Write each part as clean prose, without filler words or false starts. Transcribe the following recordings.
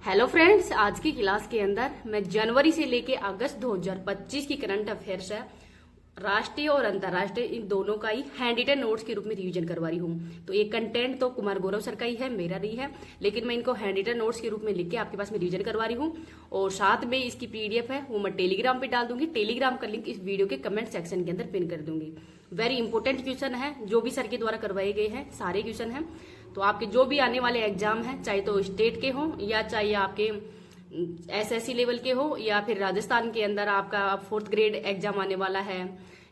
Hello friends, आज की class के अंदर मैं जनवरी से लेके अगस्त 2025 की करंट अफेयर्स है, राष्ट्रीय और अंतर्राष्ट्रीय, इन दोनों का ही हैंड रिटन नोट्स के रूप में रिवीजन करवा रही हूँ। तो ये कंटेंट तो कुमार गौरव सर का ही है, मेरा नहीं है, लेकिन मैं इनको हैंड रिटन नोट्स के रूप में लिख के आपके पास में रिवीजन करवा रही हूँ। और साथ में इसकी पीडीएफ है वो मैं टेलीग्राम पे डाल दूंगी। टेलीग्राम का लिंक इस वीडियो के कमेंट सेक्शन के अंदर पिन कर दूंगी। वेरी इंपॉर्टेंट क्वेश्चन है, जो भी सर के द्वारा करवाए गए हैं सारे क्वेश्चन हैं। तो आपके जो भी आने वाले एग्जाम हैं, चाहे तो स्टेट के हों या चाहे आपके एसएससी लेवल के हो, या फिर राजस्थान के अंदर आपका 4th ग्रेड एग्जाम आने वाला है,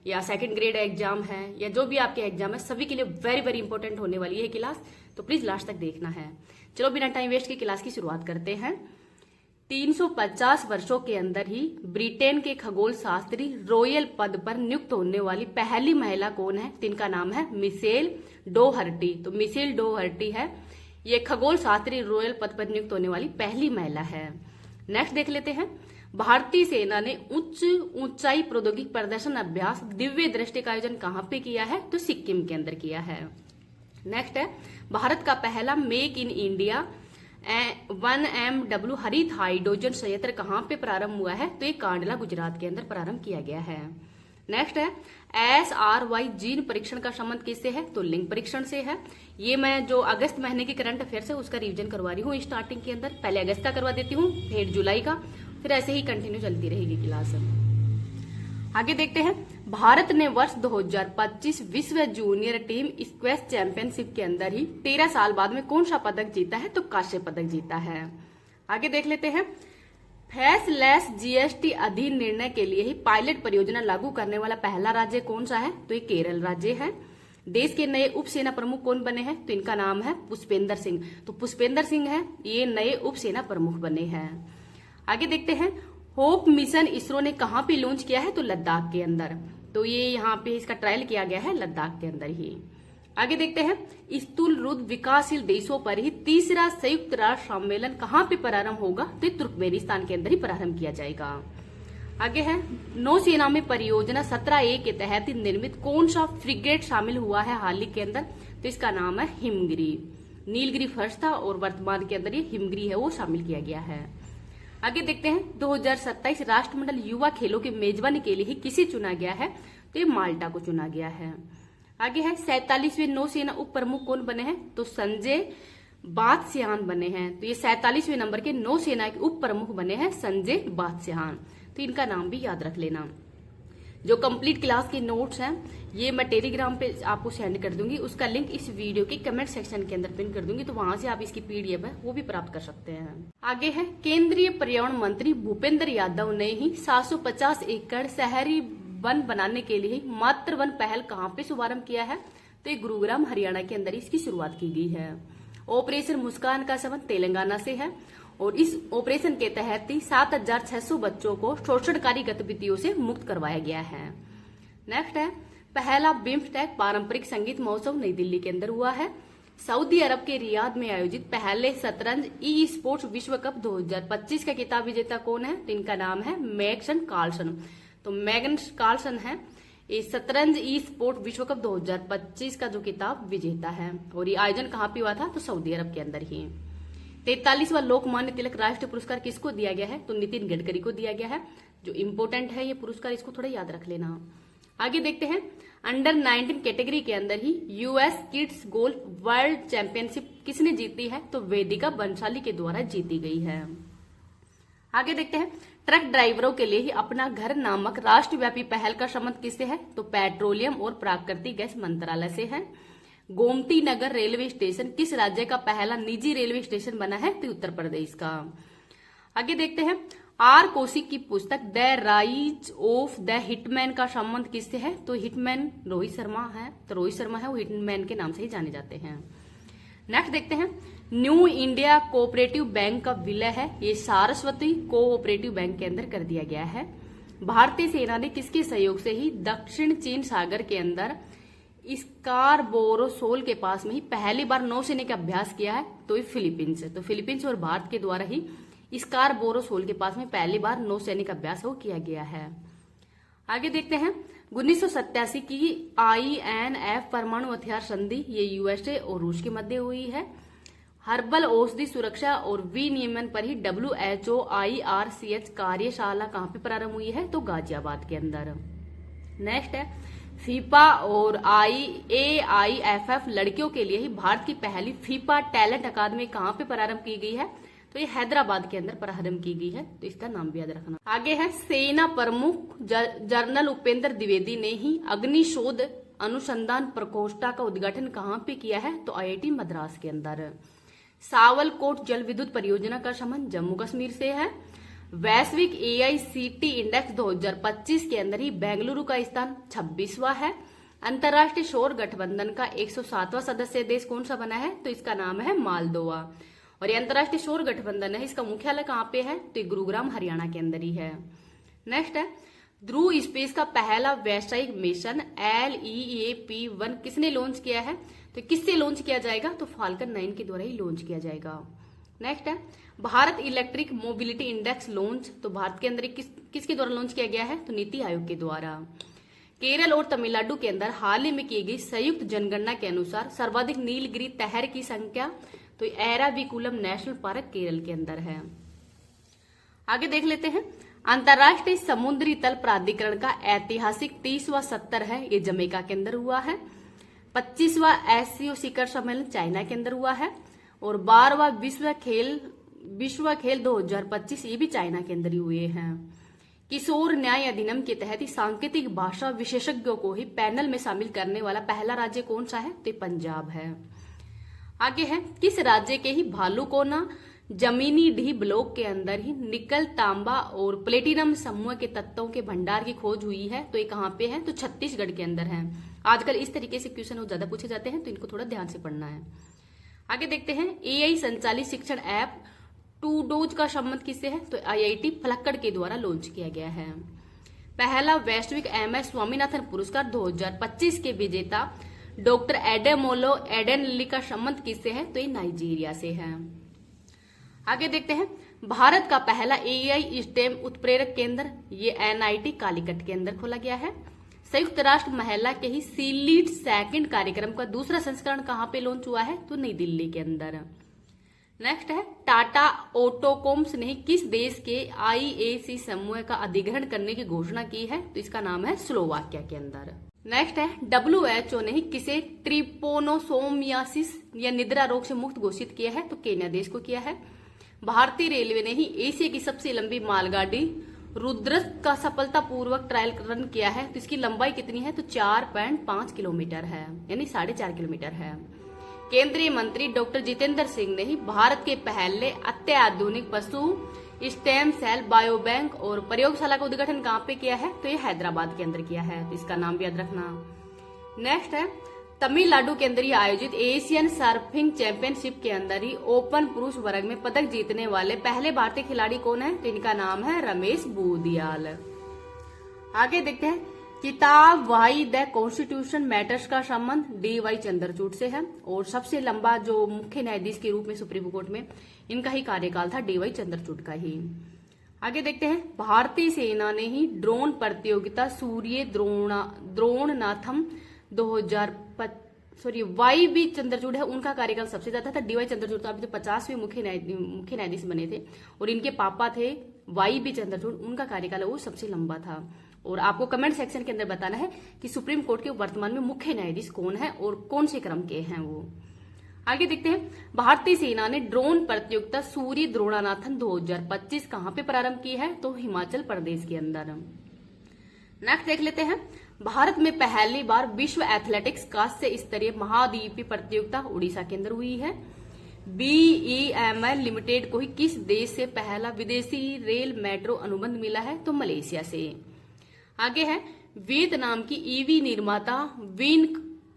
या 2nd ग्रेड एग्जाम है, या जो भी आपके एग्जाम है, सभी के लिए वेरी वेरी इंपॉर्टेंट होने वाली है क्लास। तो प्लीज लास्ट तक देखना है। चलो बिना टाइम वेस्ट की क्लास की शुरुआत करते हैं। 350 वर्षों के अंदर ही ब्रिटेन के खगोल शास्त्री रॉयल पद पर नियुक्त होने वाली पहली महिला कौन है? तो इनका नाम है मिशेल डोहर्टी। तो मिशेल डोहर्टी है ये खगोल शास्त्री रॉयल पद पर नियुक्त होने वाली पहली महिला है। नेक्स्ट देख लेते हैं। भारतीय सेना ने उच्च ऊंचाई प्रौद्योगिक प्रदर्शन अभ्यास दिव्य दृष्टि का आयोजन कहां पे किया है? तो सिक्किम के अंदर किया है। नेक्स्ट है, भारत का पहला मेक इन इंडिया 1MW हरित हाइड्रोजन संयंत्र कहां पे प्रारंभ हुआ है? तो ये कांडला गुजरात के अंदर प्रारंभ किया गया है। नेक्स्ट है, SRY जीन परीक्षण का संबंध किससे है? तो लिंग परीक्षण से है। ये मैं जो अगस्त महीने की करंट अफेयर्स है उसका रिवीजन करवा रही हूँ स्टार्टिंग के अंदर। पहले अगस्त का करवा देती हूँ, फिर जुलाई का, फिर ऐसे ही कंटिन्यू चलती रहेगी क्लास। आगे देखते हैं। भारत ने वर्ष 2025 विश्व जूनियर टीम स्क्वैश चैंपियनशिप के अंदर ही 13 साल बाद में कौन सा पदक जीता है? तो कांस्य पदक जीता है। आगे देख लेते हैं। फेसलेस जीएसटी अधीन निर्णय के लिए ही पायलट परियोजना लागू करने वाला पहला राज्य कौन सा है? तो ये केरल राज्य है। देश के नए उप सेना प्रमुख कौन बने हैं? तो इनका नाम है पुष्पेंद्र सिंह। तो पुष्पेंद्र सिंह है ये नए उप सेना प्रमुख बने हैं। आगे देखते हैं। होप मिशन इसरो ने कहां पे लॉन्च किया है? तो लद्दाख के अंदर। तो ये यहाँ पे इसका ट्रायल किया गया है लद्दाख के अंदर ही। आगे देखते हैं। स्थूल रुद्ध विकासशील देशों पर ही तीसरा संयुक्त राष्ट्र सम्मेलन कहां पे प्रारंभ होगा? तो तुर्कमेनिस्तान के अंदर ही प्रारंभ किया जाएगा। आगे है, नौसेना में परियोजना 17A के तहत निर्मित कौन सा फ्रिगेट शामिल हुआ है हाल ही के अंदर? तो इसका नाम है हिमगिरी। नीलगिरी फर्स्ट था और वर्तमान के अंदर ये हिमगिरी है वो शामिल किया गया है। आगे देखते हैं। 2027 राष्ट्रमंडल युवा खेलों की मेजबानी के लिए ही किसे चुना गया है? तो ये माल्टा को चुना गया है। आगे है, 47वें नौसेना उप प्रमुख कौन बने हैं? तो संजय बादस्यान बने हैं। तो ये 47वें नंबर के नौसेना के उप प्रमुख बने हैं संजय बादस्यान। तो इनका नाम भी याद रख लेना। जो कंप्लीट क्लास के नोट्स हैं ये मैं टेलीग्राम पे आपको सेंड कर दूंगी, उसका लिंक इस वीडियो के कमेंट सेक्शन के अंदर पिन कर दूंगी, तो वहां से आप इसकी पीडीएफ है वो भी प्राप्त कर सकते हैं। आगे है, केंद्रीय पर्यावरण मंत्री भूपेंद्र यादव ने ही 750 एकड़ शहरी वन बनाने के लिए मातृ वन पहल कहां पे शुभारंभ किया है? तो ये गुरुग्राम हरियाणा के अंदर इसकी शुरुआत की गई है। ऑपरेशन मुस्कान का संबंध तेलंगाना से है और इस ऑपरेशन के तहत ही 7600 बच्चों को शोषणकारी गतिविधियों से मुक्त करवाया गया है। नेक्स्ट है, पहला बिम्स्टेक पारंपरिक संगीत महोत्सव नई दिल्ली के अंदर हुआ है। सऊदी अरब के रियाद में आयोजित पहले शतरंज ई स्पोर्ट्स विश्व कप 2025 का खिताब विजेता कौन है? तो इनका नाम है मैग्नस कार्लसन। तो मैग्नस कार्लसन है ये शतरंज ई स्पोर्ट विश्व कप 2025 का जो खिताब विजेता है। और ये आयोजन कहाँ पे हुआ था? तो सऊदी अरब के अंदर ही। 43वां लोकमान्य तिलक राष्ट्रीय पुरस्कार किसको दिया गया है? तो नितिन गडकरी को दिया गया है। जो इम्पोर्टेंट है ये पुरस्कार, इसको थोड़ा याद रख लेना। आगे देखते हैं। अंडर 19 कैटेगरी के अंदर ही US kids golf world championship किसने जीती है? तो वेदिका बंसाली के द्वारा जीती गई है। आगे देखते हैं। ट्रक ड्राइवरों के लिए ही अपना घर नामक राष्ट्रव्यापी पहल का संबंध किससे है? तो पेट्रोलियम और प्राकृतिक गैस मंत्रालय से है। गोमती नगर रेलवे स्टेशन किस राज्य का पहला निजी रेलवे स्टेशन बना है? तो उत्तर प्रदेश का। आगे देखते हैं। आर कौशिक की पुस्तक the rise of the hitman का संबंध किससे है? तो हिटमैन रोहित शर्मा है। तो रोहित शर्मा है वो हिटमैन के नाम से ही जाने जाते हैं। नेक्स्ट देखते हैं। न्यू इंडिया कोऑपरेटिव बैंक का विलय है ये सारस्वती कोऑपरेटिव बैंक के अंदर कर दिया गया है। भारतीय सेना ने किसके सहयोग से ही दक्षिण चीन सागर के अंदर स्कारबोरो शोल के पास में ही पहली बार नौसेना का अभ्यास किया है? तो ये फिलीपींस है। तो फिलीपींस और भारत के द्वारा ही स्कारबोरो शोल के पास में पहली बार नौसैनिक अभ्यास वो किया गया है। आगे देखते हैं। 1987 की INF परमाणु हथियार संधि ये यूएसए और रूस के मध्य हुई है। हर्बल औषधि सुरक्षा और विनियमन पर ही WHO IRCH कार्यशाला कहाँ पे प्रारंभ हुई है? तो गाजियाबाद के अंदर। नेक्स्ट है फीफा और AIFF लड़कियों के लिए ही भारत की पहली फीफा टैलेंट अकादमी कहाँ पे प्रारंभ की गई है? तो ये हैदराबाद के अंदर प्रारंभ की गई है, तो इसका नाम भी याद रखना। आगे है सेना प्रमुख जनरल उपेंद्र द्विवेदी ने ही अग्निशोध अनुसंधान प्रकोष्ठ का उद्घाटन कहाँ पे किया है? तो IIT मद्रास के अंदर। सावलकोट जल विद्युत परियोजना का संबंध जम्मू कश्मीर से है। वैश्विक AICT इंडेक्स 2025 के अंदर ही बेंगलुरु का स्थान 26वां है। अंतर्राष्ट्रीय सौर गठबंधन का 107वां सदस्य देश कौन सा बना है? तो इसका नाम है मालदोवा। और ये अंतर्राष्ट्रीय सौर गठबंधन है, इसका मुख्यालय कहाँ पे है? तो गुरुग्राम हरियाणा के अंदर ही है। नेक्स्ट है ध्रुव स्पेस का पहला वैश्विक मिशन LEAP-1 किसने लॉन्च किया है? तो किससे लॉन्च किया जाएगा? तो फाल्कन 9 के द्वारा ही लॉन्च किया जाएगा। नेक्स्ट है Bharat electric mobility index launch, तो भारत के अंदर किसके द्वारा लॉन्च किया गया है? तो नीति आयोग के द्वारा। केरल और तमिलनाडु के अंदर हाल ही में की गई संयुक्त जनगणना के अनुसार सर्वाधिक नीलगिरी तहर की संख्या तो एराविकुलम नेशनल पार्क केरल के अंदर है। आगे देख लेते हैं अंतर्राष्ट्रीय समुद्री तल प्राधिकरण का ऐतिहासिक 30वां सत्र है, ये जमैका के अंदर हुआ है। 25वां SCO शिखर सम्मेलन चाइना के अंदर हुआ है। और 12वां विश्व खेल 2025 ये भी चाइना के अंदर ही हुए हैं। किशोर न्याय अधिनियम के तहत ही सांकेतिक भाषा विशेषज्ञों को ही पैनल में शामिल करने वाला पहला राज्य कौन सा है? तो पंजाब है। आगे है किस राज्य के ही भालूकोना जमीनी ढी ब्लॉक के अंदर ही निकल, तांबा और प्लेटिनम समूह के तत्वों के भंडार की खोज हुई है? तो ये कहाँ पे है? तो छत्तीसगढ़ के अंदर है। आजकल इस तरीके से क्वेश्चन ज्यादा पूछे जाते हैं, तो इनको थोड़ा ध्यान से पढ़ना है। आगे देखते हैं AI संचालित शिक्षण ऐप टूडोज का संबंध किससे है? तो IIT पलक्कड़ के द्वारा लॉन्च किया गया है। पहला वैश्विक MS स्वामीनाथन पुरस्कार 2025 के विजेता डॉक्टर एडेमोलो एडेनली का संबंध किससे है? तो ये नाइजीरिया से है। आगे देखते हैं भारत का पहला AI स्टेम उत्प्रेरक केंद्र ये NIT कालीकट के अंदर खोला गया है। संयुक्त राष्ट्र महिला के ही सीलीड सेकंड कार्यक्रम का दूसरा संस्करण कहाँ पे लॉन्च हुआ है? तो नई दिल्ली के अंदर। नेक्स्ट है टाटा ऑटोकॉम्स ने किस देश के IAC समूह का अधिग्रहण करने की घोषणा की है? तो इसका नाम है स्लोवाकिया के अंदर। नेक्स्ट है WHO ने किसे ट्रिपोनोसोमियासिस या निद्रा रोग से मुक्त घोषित किया है? तो केन्या देश को किया है। भारतीय रेलवे ने ही एशिया की सबसे लंबी मालगाड़ी रुद्रस का सफलतापूर्वक ट्रायल रन किया है, तो इसकी लंबाई कितनी है? तो 4.5 किलोमीटर है, यानी 4.5 किलोमीटर है। केंद्रीय मंत्री डॉक्टर जितेंद्र सिंह ने ही भारत के पहले अत्याधुनिक पशु स्टेम सेल बायोबैंक और प्रयोगशाला का उद्घाटन कहाँ पे किया है? तो ये हैदराबाद के अंदर किया है, तो इसका नाम भी याद रखना। नेक्स्ट है तमिलनाडु के अंदर ही आयोजित एशियन सर्फिंग चैंपियनशिप के अंदर ही ओपन पुरुष वर्ग में पदक जीतने वाले पहले भारतीय खिलाड़ी कौन है? तो इनका नाम है रमेश बूदियाल। आगे देखते हैं किताब वाई द कॉन्स्टिट्यूशन मैटर्स का संबंध DY चंद्रचूड़ से है। और सबसे लंबा जो मुख्य न्यायाधीश के रूप में सुप्रीम कोर्ट में इनका ही कार्यकाल था DY चंद्रचूड़ का ही। आगे देखते हैं भारतीय सेना ने ही ड्रोन प्रतियोगिता सूर्य द्रोणनाथम 2025 YB चंद्रचूड़ है, उनका कार्यकाल सबसे ज्यादा था। DY चंद्रचूड़ तो अभी तो 50वें मुख्य न्यायाधीश बने थे और इनके पापा थे YB चंद्रचूड़, उनका कार्यकाल वो सबसे लंबा था। और आपको कमेंट सेक्शन के अंदर बताना है कि सुप्रीम कोर्ट के वर्तमान में मुख्य न्यायाधीश कौन है और कौन से क्रम के हैं वो। आगे देखते हैं भारतीय सेना ने ड्रोन प्रतियोगिता सूर्य द्रोणानाथन 2025 कहां पे प्रारंभ की है? तो हिमाचल प्रदेश के अंदर। नेक्स्ट देख लेते हैं भारत में पहली बार विश्व एथलेटिक्स कांस्य स्तरीय महाद्वीपीय प्रतियोगिता उड़ीसा के अंदर हुई है। BEML लिमिटेड को ही किस देश से पहला विदेशी रेल मेट्रो अनुबंध मिला है? तो मलेशिया से। आगे है वियतनाम की EV निर्माता विन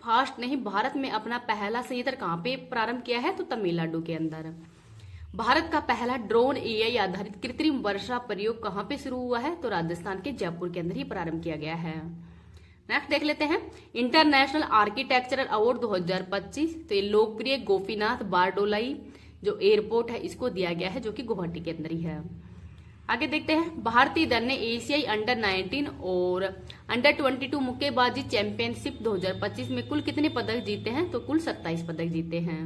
फास्ट ने ही भारत में अपना पहला संयंत्र कहां पे प्रारंभ किया है? तो तमिलनाडु के अंदर। भारत का पहला ड्रोन AI आधारित कृत्रिम वर्षा प्रयोग कहां पे शुरू हुआ है? तो राजस्थान के जयपुर के अंदर ही प्रारंभ किया गया है। नेक्स्ट देख लेते हैं इंटरनेशनल आर्किटेक्चरल अवार्ड 2025, तो ये लोकप्रिय गोपीनाथ बारडोलाई जो एयरपोर्ट है इसको दिया गया है, जो कि गुवाहाटी के अंदर ही है। आगे देखते हैं भारतीय दल ने एशियाई अंडर 19 और अंडर 22 मुक्केबाजी चैंपियनशिप 2025 में कुल कितने पदक जीते हैं? तो कुल 27 पदक जीते हैं।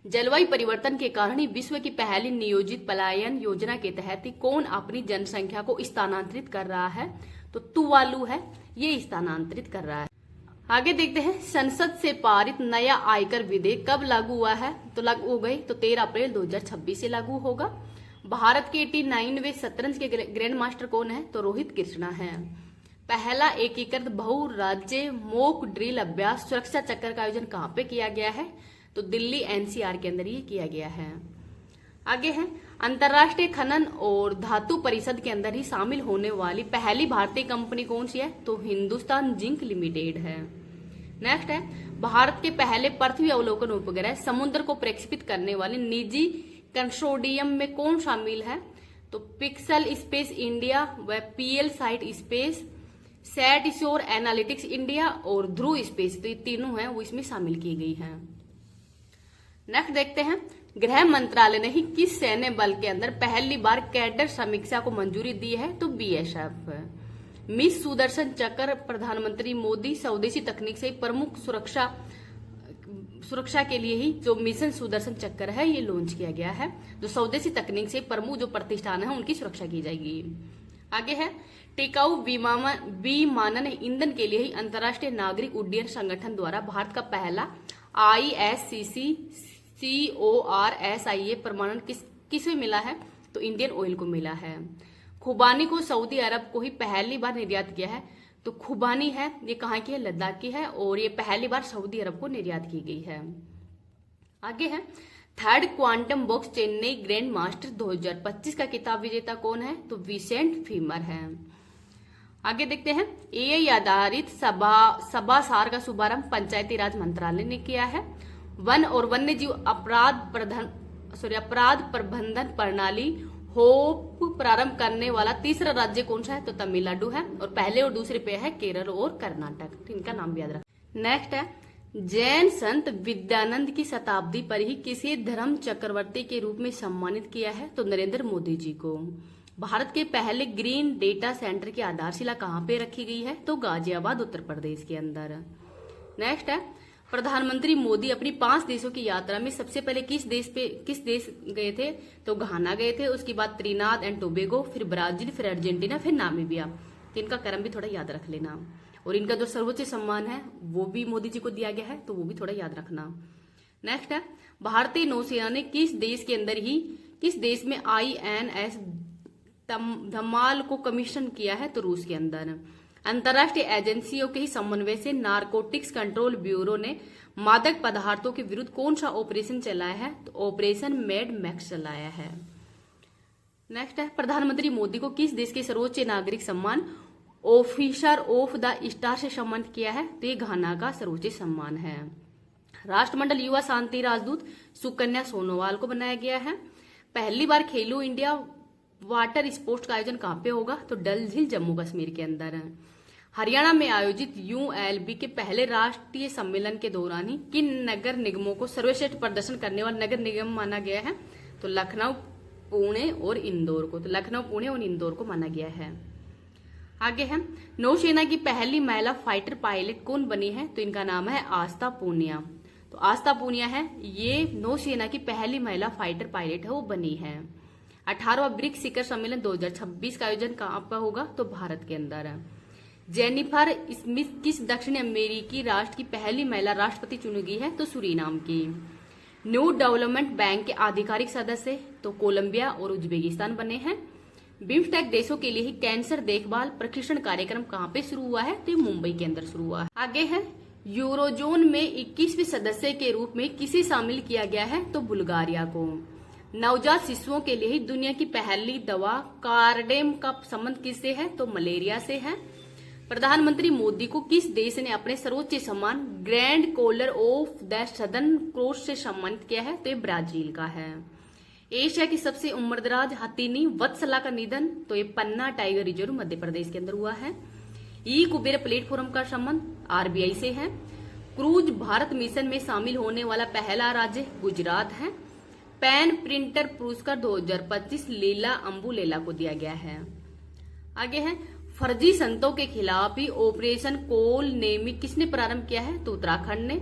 जलवायु परिवर्तन के कारण ही विश्व की पहली नियोजित पलायन योजना के तहत ही कौन अपनी जनसंख्या को स्थानांतरित कर रहा है? तो तुवालू है, ये स्थानांतरित कर रहा है। आगे देखते हैं, संसद से पारित नया आयकर विधेयक कब लागू हुआ है? तो लागू हो गई तो 13 अप्रैल 2026 से लागू होगा। भारत के 89वें शतरंज के ग्रैंड मास्टर कौन है? तो रोहित कृष्णा है। पहला एकीकृत बहु राज्य मॉक ड्रिल अभ्यास सुरक्षा चक्र का आयोजन कहाँ पे किया गया है? तो दिल्ली एनसीआर के अंदर ये किया गया है। आगे है, अंतर्राष्ट्रीय खनन और धातु परिषद के अंदर ही शामिल होने वाली पहली भारतीय कंपनी कौन सी है? तो हिंदुस्तान जिंक लिमिटेड है। नेक्स्ट है, भारत के पहले पृथ्वी अवलोकन उपग्रह समुद्र को प्रक्षेपित करने वाले निजी कंसोर्टियम में कौन शामिल है? तो पिक्सल स्पेस इंडिया व PierSight space, SatSure analytics India और ध्रुव स्पेस, तो ये तीनों हैं वो इसमें शामिल की गई हैं। नेक्स्ट देखते हैं, गृह मंत्रालय ने ही किस सैन्य बल के अंदर पहली बार कैडर समीक्षा को मंजूरी दी है? तो बीएसएफ। मिस सुदर्शन चक्र प्रधानमंत्री मोदी स्वदेशी तकनीक से प्रमुख सुरक्षा के लिए ही जो मिशन सुदर्शन चक्र है ये लॉन्च किया गया है। जो स्वदेशी तकनीक से प्रमुख जो प्रतिष्ठान है उनकी सुरक्षा की जाएगी। आगे है, टिकाऊ विमानन ईंधन के लिए ही अंतर्राष्ट्रीय नागरिक उड्डयन संगठन द्वारा भारत का पहला ISCC CORSIA प्रमाणन किसे मिला है? तो इंडियन ऑयल को मिला है। खुबानी को सऊदी अरब को ही पहली बार निर्यात किया है। तो खुबानी है ये कहाँ की है? लद्दाख की है और ये पहली बार सऊदी अरब को निर्यात की गई है। आगे है, third quantum box Chennai grand master 2025 का किताब विजेता कौन है? तो विसेंट फीमर है। आगे देखते हैं, AI आधारित सभासार का शुभारंभ पंचायती राज मंत्रालय ने किया है। वन और वन्यजीव अपराध प्रबंधन प्रणाली होप प्रारंभ करने वाला तीसरा राज्य कौन सा है? तो तमिलनाडु है और पहले और दूसरे पे है केरल और कर्नाटक। इनका नाम याद रख। नेक्स्ट है, जैन संत विद्यानंद की शताब्दी पर ही किसे धर्म चक्रवर्ती के रूप में सम्मानित किया है? तो नरेंद्र मोदी जी को। भारत के पहले ग्रीन डेटा सेंटर की आधारशिला कहाँ पे रखी गई है? तो गाजियाबाद उत्तर प्रदेश के अंदर। नेक्स्ट है, प्रधानमंत्री मोदी अपनी 5 देशों की यात्रा में सबसे पहले किस देश गए थे? तो घाना गए थे, उसके बाद त्रिनाद एंड टोबेगो, फिर ब्राजील, फिर अर्जेंटीना, फिर नामीबिया। तो इनका क्रम भी थोड़ा याद रख लेना। और इनका जो सर्वोच्च सम्मान है वो भी मोदी जी को दिया गया है, तो वो भी थोड़ा याद रखना। नेक्स्ट है, भारतीय नौसेना ने किस देश में INS धमाल को कमीशन किया है? तो रूस के अंदर। अंतर्राष्ट्रीय एजेंसियों के ही समन्वय से नारकोटिक्स कंट्रोल ब्यूरो ने मादक पदार्थों के विरुद्ध कौन सा ऑपरेशन चलाया है? तो ऑपरेशन मैड मैक्स चलाया है। नेक्स्ट है, प्रधानमंत्री मोदी को किस देश के सर्वोच्च नागरिक सम्मान ऑफिसर ऑफ द स्टार से सम्मानित किया है? तो ये घाना का सर्वोच्च सम्मान है। राष्ट्रमंडल युवा शांति राजदूत सुकन्या सोनोवाल को बनाया गया है। पहली बार खेलो इंडिया वाटर स्पोर्ट्स का आयोजन कहाँ पे होगा? तो डल झील जम्मू कश्मीर के अंदर है। हरियाणा में आयोजित ULB के पहले राष्ट्रीय सम्मेलन के दौरान ही किन नगर निगमों को सर्वश्रेष्ठ प्रदर्शन करने वाला नगर निगम माना गया है? तो लखनऊ, पुणे और इंदौर को। तो लखनऊ, पुणे और इंदौर को माना गया है। आगे है, नौसेना की पहली महिला फाइटर पायलट कौन बनी है? तो इनका नाम है आस्था पूनिया। तो आस्था पूनिया है ये नौसेना की पहली महिला फाइटर पायलट है, वो बनी है। 18वां ब्रिक्स शिखर सम्मेलन 2026 का आयोजन कहाँ पर होगा? तो भारत के अंदर है। जेनिफर स्मिथ किस दक्षिण अमेरिकी राष्ट्र की पहली महिला राष्ट्रपति चुनी गई है? तो सूरीनाम की। न्यू डेवलपमेंट बैंक के आधिकारिक सदस्य तो कोलंबिया और उज्बेकिस्तान बने हैं। बिम्स्टेक देशों के लिए ही कैंसर देखभाल प्रशिक्षण कार्यक्रम कहाँ पे शुरू हुआ है? तो मुंबई के अंदर शुरू हुआ है। आगे है, यूरोजोन में 21वें सदस्य के रूप में किसे शामिल किया गया है? तो बुल्गारिया को। नवजात शिशुओं के लिए ही दुनिया की पहली दवा कार्डेम का संबंध किससे है? तो मलेरिया से है। प्रधानमंत्री मोदी को किस देश ने अपने सर्वोच्च सम्मान grand collar of the southern cross से सम्मानित किया है? तो ये ब्राजील का है। एशिया की सबसे उम्रदराज हथिनी वत्सला का निधन, तो ये पन्ना टाइगर रिजर्व मध्य प्रदेश के अंदर हुआ है। ई कुबेर प्लेटफॉर्म का संबंध RBI से है। क्रूज भारत मिशन में शामिल होने वाला पहला राज्य गुजरात है। पेन प्रिंटर पुरस्कार 2025 लीला अंबुलेला को दिया गया है। आगे है, फर्जी संतों के खिलाफ ही ऑपरेशन कोल नेमी किसने प्रारंभ किया है? तो उत्तराखंड ने।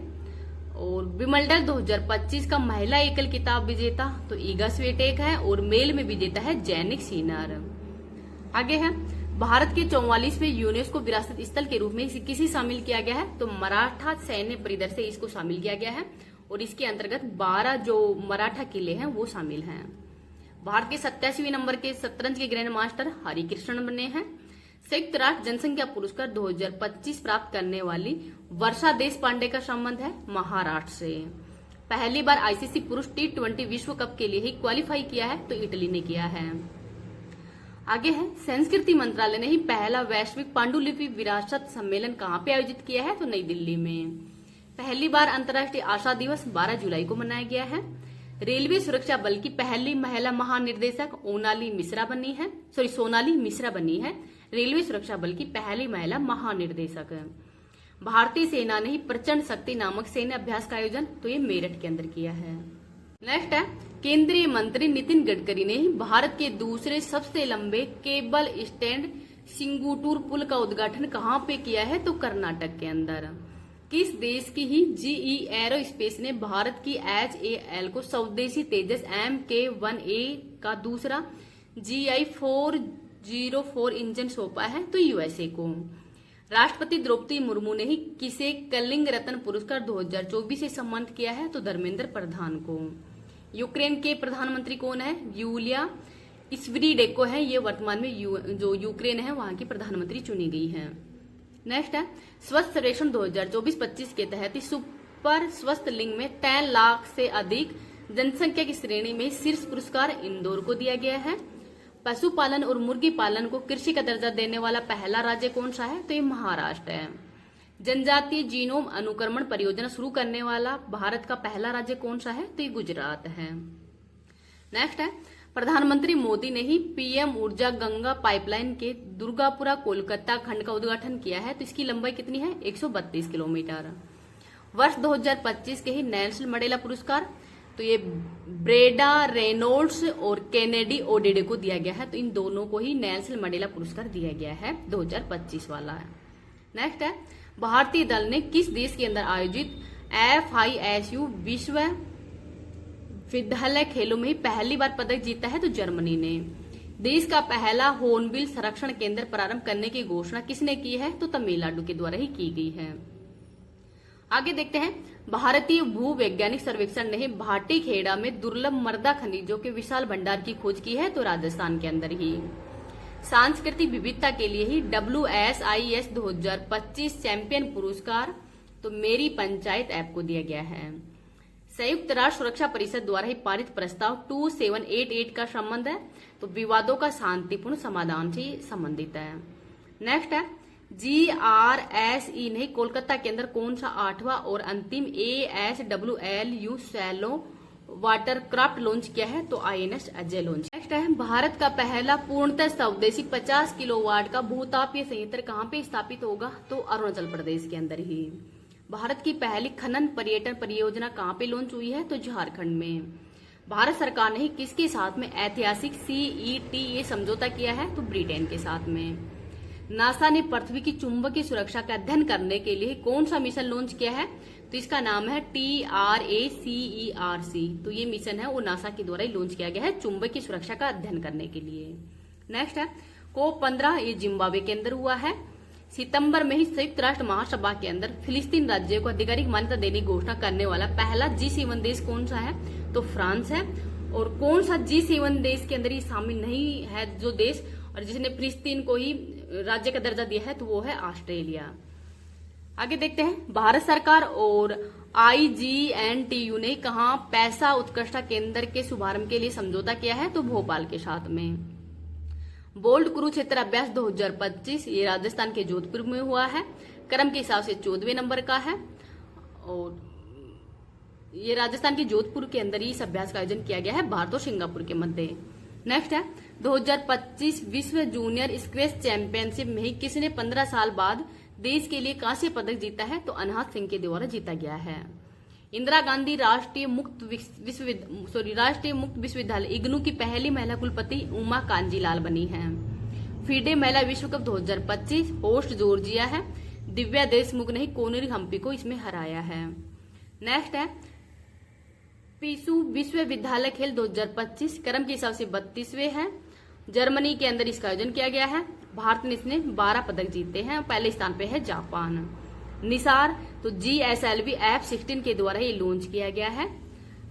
और विमल्डल 2025 का महिला एकल किताब विजेता तो ईगा स्वीटेक है, और मेल में विजेता है जैनिक सीनर। आगे है, भारत के 44वें यूनेस्को विरासत स्थल के रूप में किसे शामिल किया गया है, तो मराठा सैन्य परिदर से इसको शामिल किया गया है, और इसके अंतर्गत 12 जो मराठा किले हैं वो शामिल हैं। भारत के 87वें नंबर के शतरंज के ग्रैंड मास्टर हरिकृष्ण बने हैं। संयुक्त राष्ट्र जनसंख्या पुरस्कार 2025 प्राप्त करने वाली वर्षा देश पांडे का संबंध है महाराष्ट्र से। पहली बार आईसीसी पुरुष T20 विश्व कप के लिए ही क्वालिफाई किया है तो इटली ने किया है। आगे है, संस्कृति मंत्रालय ने ही पहला वैश्विक पांडुलिपि विरासत सम्मेलन कहाँ पे आयोजित किया है, तो नई दिल्ली में। पहली बार अंतर्राष्ट्रीय आशा दिवस 12 जुलाई को मनाया गया है। रेलवे सुरक्षा बल की पहली महिला महानिर्देशक सोनाली मिश्रा बनी है। रेलवे सुरक्षा बल की पहली महिला महानिर्देशक है। भारतीय सेना ने ही प्रचंड शक्ति नामक सैन्य अभ्यास का आयोजन तो ये मेरठ के अंदर किया है। नेक्स्ट है, केंद्रीय मंत्री नितिन गडकरी ने भारत के दूसरे सबसे लंबे केबल स्टैंड सिंगुटूर पुल का उद्घाटन कहाँ पे किया है, तो कर्नाटक के अंदर। किस देश की ही GE एरोस्पेस ने भारत की HAL को स्वदेशी तेजस MK-1A का दूसरा GI-404 इंजन सौंपा है, तो USA को। राष्ट्रपति द्रौपदी मुर्मू ने ही किसे कलिंग रत्न पुरस्कार 2024 से सम्मानित किया है, तो धर्मेंद्र प्रधान को। यूक्रेन के प्रधानमंत्री कौन है, यूलिया स्विरिडेको है। ये वर्तमान में जो यूक्रेन है वहां की प्रधानमंत्री चुनी गई है। नेक्स्ट है, स्वस्थ सर्वेक्षण 2024-25 के तहत सुपर स्वस्थ लिंग में 3 लाख से अधिक जनसंख्या की श्रेणी में शीर्ष पुरस्कार इंदौर को दिया गया है। पशुपालन और मुर्गी पालन को कृषि का दर्जा देने वाला पहला राज्य कौन सा है, तो ये महाराष्ट्र है। जनजातीय जीनोम अनुक्रमण परियोजना शुरू करने वाला भारत का पहला राज्य कौन सा है, तो ये गुजरात है। नेक्स्ट है, प्रधानमंत्री मोदी ने ही PM ऊर्जा गंगा पाइपलाइन के दुर्गापुरा कोलकाता खंड का उद्घाटन किया है, तो इसकी लंबाई कितनी है, 132 किलोमीटर। वर्ष 2025 के ही नेल्सन मंडेला पुरस्कार तो ये ब्रेडा रेनोल्ड्स और केनेडी ओडेडे को दिया गया है, तो इन दोनों को ही नेल्सन मंडेला पुरस्कार दिया गया है 2025 वाला है। नेक्स्ट है, भारतीय दल ने किस देश के अंदर आयोजित FISU विश्व विद्यालय खेलों में पहली बार पदक जीता है, तो जर्मनी ने। देश का पहला होर्नबिल संरक्षण केंद्र प्रारंभ करने की घोषणा किसने की है, तो तमिलनाडु के द्वारा ही की गई है। आगे देखते हैं, भारतीय भू वैज्ञानिक सर्वेक्षण ने भाटी खेड़ा में दुर्लभ मृदा खनिजों के विशाल भंडार की खोज की है, तो राजस्थान के अंदर ही। सांस्कृतिक विविधता के लिए ही WSIS 2025 चैंपियन पुरस्कार तो मेरी पंचायत ऐप को दिया गया है। संयुक्त राष्ट्र सुरक्षा परिषद द्वारा ही पारित प्रस्ताव 2788 का संबंध है, तो विवादों का शांतिपूर्ण समाधान से संबंधित है। नेक्स्ट है, GRSE ने कोलकाता के अंदर कौन सा 8वां और अंतिम ASWLU सैलो वाटरक्राफ्ट लॉन्च किया है, तो INS अजय लॉन्च। नेक्स्ट है, भारत का पहला पूर्णतः स्वदेशी 50 किलोवाट का भूतापीय संयंत्र कहाँ पे स्थापित होगा, तो अरुणाचल प्रदेश के अंदर ही। भारत की पहली खनन पर्यटन परियोजना कहाँ पे लॉन्च हुई है, तो झारखंड में। भारत सरकार ने ही किसके साथ में ऐतिहासिक CETA समझौता किया है, तो ब्रिटेन के साथ में। नासा ने पृथ्वी की चुंबकीय सुरक्षा का अध्ययन करने के लिए कौन सा मिशन लॉन्च किया है, तो इसका नाम है TRACERC। तो ये मिशन है वो नासा के द्वारा ही लॉन्च किया गया है चुंबकीय सुरक्षा का अध्ययन करने के लिए। नेक्स्ट है, COP15 ये जिम्बाब्वे के अंदर हुआ है। सितंबर में ही संयुक्त राष्ट्र महासभा के अंदर फिलिस्तीन राज्य को आधिकारिक मान्यता देने की घोषणा करने वाला पहला G7 देश कौन सा है, तो फ्रांस है। और कौन सा G7 देश के अंदर ही शामिल नहीं है जो देश और जिसने फिलिस्तीन को ही राज्य का दर्जा दिया है, तो वो है ऑस्ट्रेलिया। आगे देखते हैं, भारत सरकार और IGNTU ने कहा पैसा उत्कृष्टता केंद्र के शुभारंभ के लिए समझौता किया है, तो भोपाल के साथ में। बोल्ड कुरुक्षेत्र अभ्यास 2025 ये राजस्थान के जोधपुर में हुआ है। क्रम के हिसाब से 14वें नंबर का है और ये राजस्थान के जोधपुर के अंदर ही इस अभ्यास का आयोजन किया गया है भारत और सिंगापुर के मध्य। नेक्स्ट है, 2025 विश्व जूनियर स्क्वैश चैंपियनशिप में ही किसने 15 साल बाद देश के लिए कांस्य पदक जीता है, तो अनहद सिंह के द्वारा जीता गया है। इंदिरा गांधी राष्ट्रीय मुक्त विश्वविद्यालय इग्नू की पहली महिला कुलपति उमा कांजीलाल बनी है। फीडे महिला विश्व कप 2025 होस्ट जॉर्जिया है। दिव्या देशमुख ने कोनेरी हम्पी को इसमें हराया है। नेक्स्ट है पीसू विश्वविद्यालय खेल 2025 क्रम के हिसाब से 32वें है। जर्मनी के अंदर इसका आयोजन किया गया है। भारत ने इसने 12 पदक जीते हैं। पहले स्थान पे है जापान। निसार तो GSLV F-16 के द्वारा ये लॉन्च किया गया है।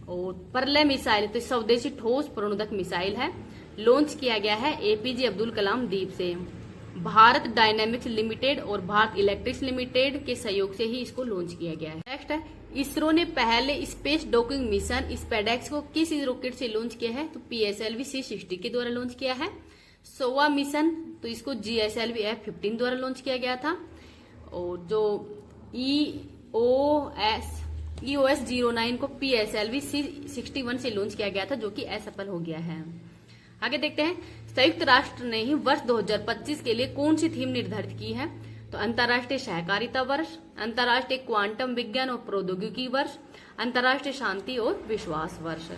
और परलय मिसाइल तो स्वदेशी ठोस प्रणोदक मिसाइल है, लॉन्च किया गया है APJ अब्दुल कलाम द्वीप से। भारत डायनेमिक्स लिमिटेड और भारत इलेक्ट्रिक्स लिमिटेड के सहयोग से ही इसको लॉन्च किया गया है। नेक्स्ट है इसरो ने पहले स्पेस डॉकिंग मिशन स्पेडेक्स को किस रॉकेट से लॉन्च किया है? तो PSLV C-60 के द्वारा लॉन्च किया है। सोवा मिशन तो इसको GSLV F-15 द्वारा लॉन्च किया गया था। और जो EOS 09 को PSLV C-61 से लॉन्च किया गया था, जो कि असफल हो गया है। आगे देखते हैं संयुक्त राष्ट्र ने ही वर्ष 2025 के लिए कौन सी थीम निर्धारित की है? तो अंतर्राष्ट्रीय सहकारिता वर्ष, अंतर्राष्ट्रीय क्वांटम विज्ञान और प्रौद्योगिकी वर्ष, अंतर्राष्ट्रीय शांति और विश्वास वर्ष।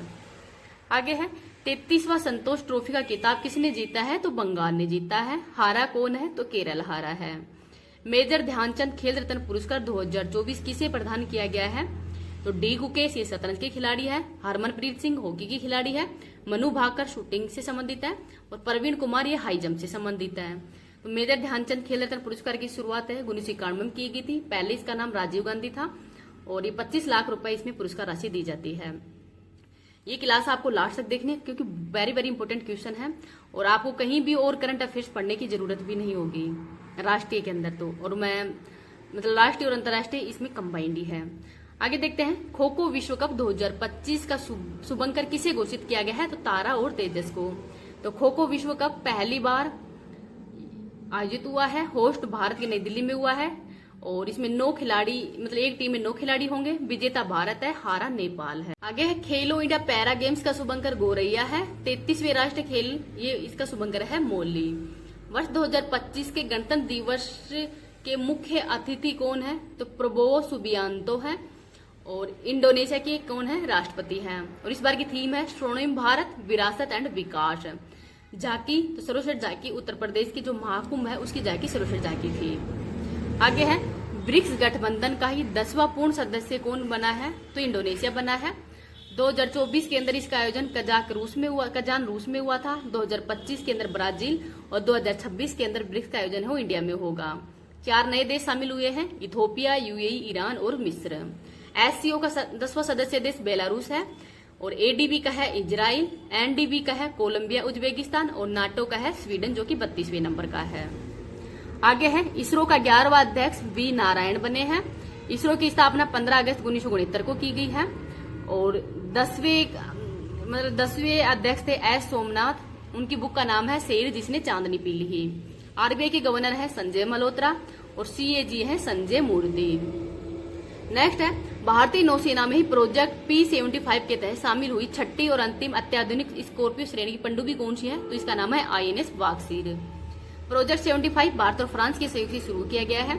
आगे है 33वां संतोष ट्रॉफी का खिताब किसने जीता है? तो बंगाल ने जीता है। हारा कौन है? तो केरल हारा है। मेजर ध्यानचंद खेल रत्न पुरस्कार 2024 किसे प्रदान किया गया है? तो डी गुकेश ये शतरंज के खिलाड़ी है। हरमनप्रीत सिंह हॉकी की खिलाड़ी है। मनु भाकर शूटिंग से संबंधित है। और प्रवीण कुमार ये हाई जंप से संबंधित है। तो मेजर ध्यानचंद खेल रत्न पुरस्कार की शुरुआत है 1991 में की गई थी। पहले इसका नाम राजीव गांधी था और ये 25 लाख रुपए इसमें पुरस्कार राशि दी जाती है। ये क्लास आपको लास्ट तक देखने, क्योंकि वेरी वेरी इंपॉर्टेंट क्वेश्चन है और आपको कहीं भी और करंट अफेयर्स पढ़ने की जरूरत भी नहीं होगी राष्ट्रीय के अंदर तो। और मैं मतलब राष्ट्रीय और अंतर्राष्ट्रीय इसमें कंबाइंड ही है। आगे देखते हैं खो खो विश्व कप 2025 का शुभंकर किसे घोषित किया गया है? तो तारा और तेजस को। तो खो खो विश्व कप पहली बार आयोजित हुआ है। होस्ट भारत के नई दिल्ली में हुआ है और इसमें 9 खिलाड़ी, मतलब एक टीम में 9 खिलाड़ी होंगे। विजेता भारत है, हारा नेपाल है। आगे है खेलो इंडिया पैरा गेम्स का शुभंकर गोरैया है। 33वें राष्ट्रीय खेल ये इसका शुभंकर है मौली। वर्ष 2025 के गणतंत्र दिवस के मुख्य अतिथि कौन है? तो प्रबोवो सुबियांतो है। और इंडोनेशिया के कौन है? राष्ट्रपति हैं। और इस बार की थीम है स्वर्णिम भारत विरासत एंड विकास। झांकी तो सर्वश्रेष्ठ झांकी उत्तर प्रदेश की जो महाकुंभ है उसकी झांकी सर्वश्रेष्ठ झांकी थी। आगे है ब्रिक्स गठबंधन का ही 10वां पूर्ण सदस्य कौन बना है? तो इंडोनेशिया बना है। 2024 के अंदर इसका आयोजन कजान रूस में हुआ था। 2025 के अंदर ब्राजील और 2026 के अंदर ब्रिक्स का आयोजन है इंडिया में होगा। 4 नए देश शामिल हुए हैं, इथोपिया, UAE, ईरान और मिस्र। SCO का 10वां सदस्य देश बेलारूस है। और ADB का है इजराइल, NDB का है कोलंबिया उज्बेकिस्तान और नाटो का है स्वीडन, जो कि 32वें नंबर का है। आगे है इसरो का 11वां अध्यक्ष V नारायण बने हैं। इसरो की स्थापना 15 अगस्त 1969 को की गई है। और 10वें अध्यक्ष थे S सोमनाथ। उनकी बुक का नाम है शेर जिसने चांदनी पी ली। RBI के गवर्नर है संजय मल्होत्रा और CAG है संजय मूर्ति। नेक्स्ट है भारतीय नौसेना में ही प्रोजेक्ट P-75 के तहत शामिल हुई छठी और अंतिम अत्याधुनिक स्कॉर्पियो श्रेणी की पनडुब्बी कौन सी है? तो इसका नाम है INS वागसीर। प्रोजेक्ट 75 भारत और फ्रांस के सहयोग से शुरू किया गया है।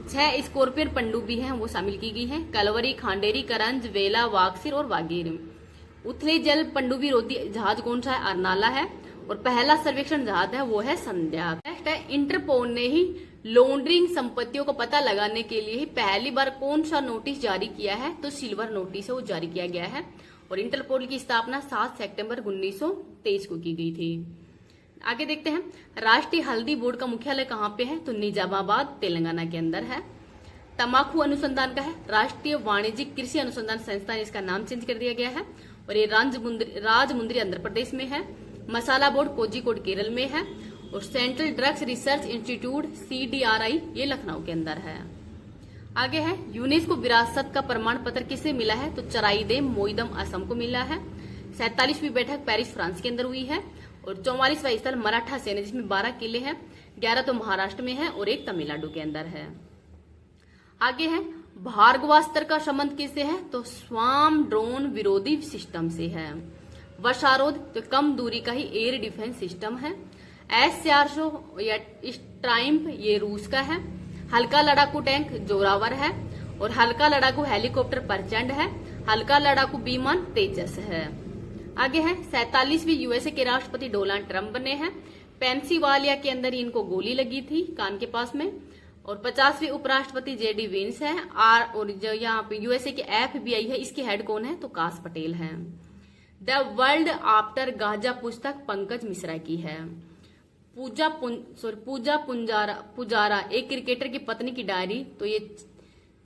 6 स्कॉर्पियन पनडुब्बी हैं वो शामिल की गई हैं। कलवरी, खांडेरी, करंज, वेला, वागसीर और वागीर। उथली जल पनडुब्बी रोधी जहाज कौन सा है? अरनाला है। और पहला सर्वेक्षण जहाज है वो है संध्या। नेक्स्ट है इंटरपोल ने ही लॉन्ड्रिंग संपत्तियों का पता लगाने के लिए पहली बार कौन सा नोटिस जारी किया है? तो सिल्वर नोटिस है वो जारी किया गया है। और इंटरपोल की स्थापना 7 सितंबर 1923 को की गई थी। आगे देखते हैं राष्ट्रीय हल्दी बोर्ड का मुख्यालय कहाँ पे है? तो निजामाबाद तेलंगाना के अंदर है। तमाकू अनुसंधान का है राष्ट्रीय वाणिज्यिक कृषि अनुसंधान संस्थान, इसका नाम चेंज कर दिया गया है। और ये राजमुंद्री आंध्र प्रदेश में है। मसाला बोर्ड कोझिकोड केरल में है। और central drugs research institute CDRI ये लखनऊ के अंदर है। आगे है यूनेस्को विरासत का प्रमाण पत्र किसे मिला है? तो चराइदेम मोइदम असम को मिला है। 47वीं बैठक पेरिस फ्रांस के अंदर हुई है। और 44वां स्थल मराठा सेना जिसमें 12 किले हैं, 11 तो महाराष्ट्र में है और 1 तमिलनाडु के अंदर है। आगे है भार्गवास्त्र का संबंध किससे है? तो स्वाम ड्रोन विरोधी सिस्टम से है। वर्षारोध तो कम दूरी का ही एयर डिफेंस सिस्टम है। S-400 या ट्राइम्फ ये रूस का है। हल्का लड़ाकू टैंक जोरावर है। और हल्का लड़ाकू हेलीकॉप्टर प्रचंड है। हल्का लड़ाकू विमान तेजस है। आगे है 47वीं USA के राष्ट्रपति डोनाल्ड ट्रंप बने हैं। पेंसिल्वानिया के अंदर इनको गोली लगी थी कान के पास में। और 50वें उपराष्ट्रपति जेडी वेंस है। और जो यहाँ पे यूएसए के FBI है, इसके हेड कौन है? तो काश पटेल है। द वर्ल्ड आफ्टर गाजा पुस्तक पंकज मिश्रा की है। पूजा पुजारा एक क्रिकेटर की पत्नी की डायरी, तो ये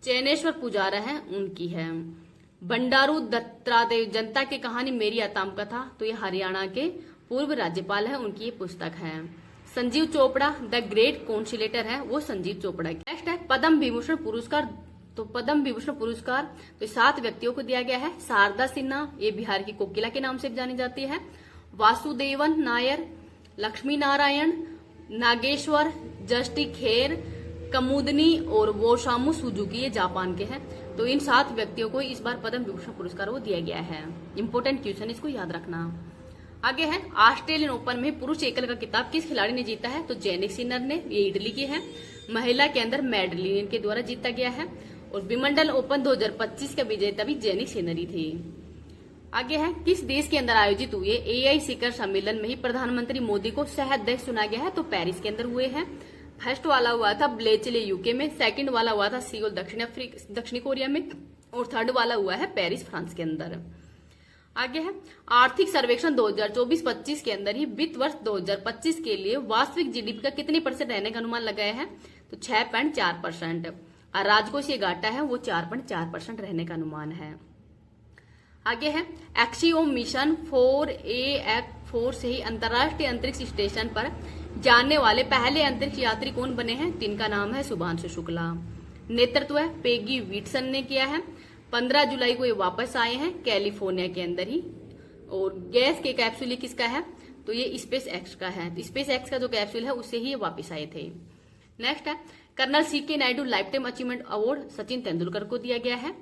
चैनेश्वर पुजारा है, उनकी है। बंडारू दत्तात्रेय जनता की कहानी मेरी आत्म कथा, तो ये हरियाणा के पूर्व राज्यपाल है, उनकी ये पुस्तक है। संजीव चोपड़ा द ग्रेट कॉन्सिलेटर है, वो संजीव चोपड़ा की। नेक्स्ट है पद्म विभूषण पुरस्कार, तो पद्म विभूषण पुरस्कार तो 7 व्यक्तियों को दिया गया है। शारदा सिन्हा, ये बिहार की कोकिला के नाम से जानी जाती है। वासुदेवन नायर, लक्ष्मी नारायण, नागेश्वर, जस्टी खेर, कमुदनी और वोशामू सुजुकी, ये जापान के हैं। तो इन 7 व्यक्तियों को इस बार पद्म विभूषण पुरस्कार वो दिया गया है। इंपोर्टेंट क्वेश्चन, इसको याद रखना। आगे है ऑस्ट्रेलियन ओपन में पुरुष एकल का खिताब किस खिलाड़ी ने जीता है? तो जेनिक सिनर ने, ये इटली की है। महिला के अंदर मैडलिन के द्वारा जीता गया है। और विंबलडन ओपन 2025 का विजेता भी जेनिक सिनर ही थी। आगे है किस देश के अंदर आयोजित हुए AI शिखर सम्मेलन में ही प्रधानमंत्री मोदी को सह अध्यक्ष चुना गया है? तो पेरिस के अंदर हुए हैं। फर्स्ट वाला हुआ था ब्लेचले यूके में, सेकंड वाला हुआ था सियोल दक्षिणी कोरिया में, और थर्ड वाला हुआ है पेरिस फ्रांस के अंदर। आगे है आर्थिक सर्वेक्षण 2024-25 के अंदर ही वित्त वर्ष 2025 के लिए वास्तविक GDP का कितने % रहने का अनुमान लगाया है? तो 6.4%। और राजकोष ये घाटा है वो 4.4% रहने का अनुमान है। आगे है एक्सियोम मिशन 4A4 से ही अंतरराष्ट्रीय अंतरिक्ष स्टेशन पर जाने वाले पहले अंतरिक्ष यात्री कौन बने हैं? तिनका नाम है शुभांशु शुक्ला। नेतृत्व है पेगी विटसन ने किया है। 15 जुलाई को ये वापस आए हैं कैलिफोर्निया के अंदर ही। और गैस के कैप्सूल किसका है? तो ये स्पेस एक्स का है। तो स्पेस एक्स का जो कैप्सूल है उससे ही ये वापस आए थे। नेक्स्ट है colonel CK Naidu lifetime achievement award Sachin Tendulkar को दिया गया है।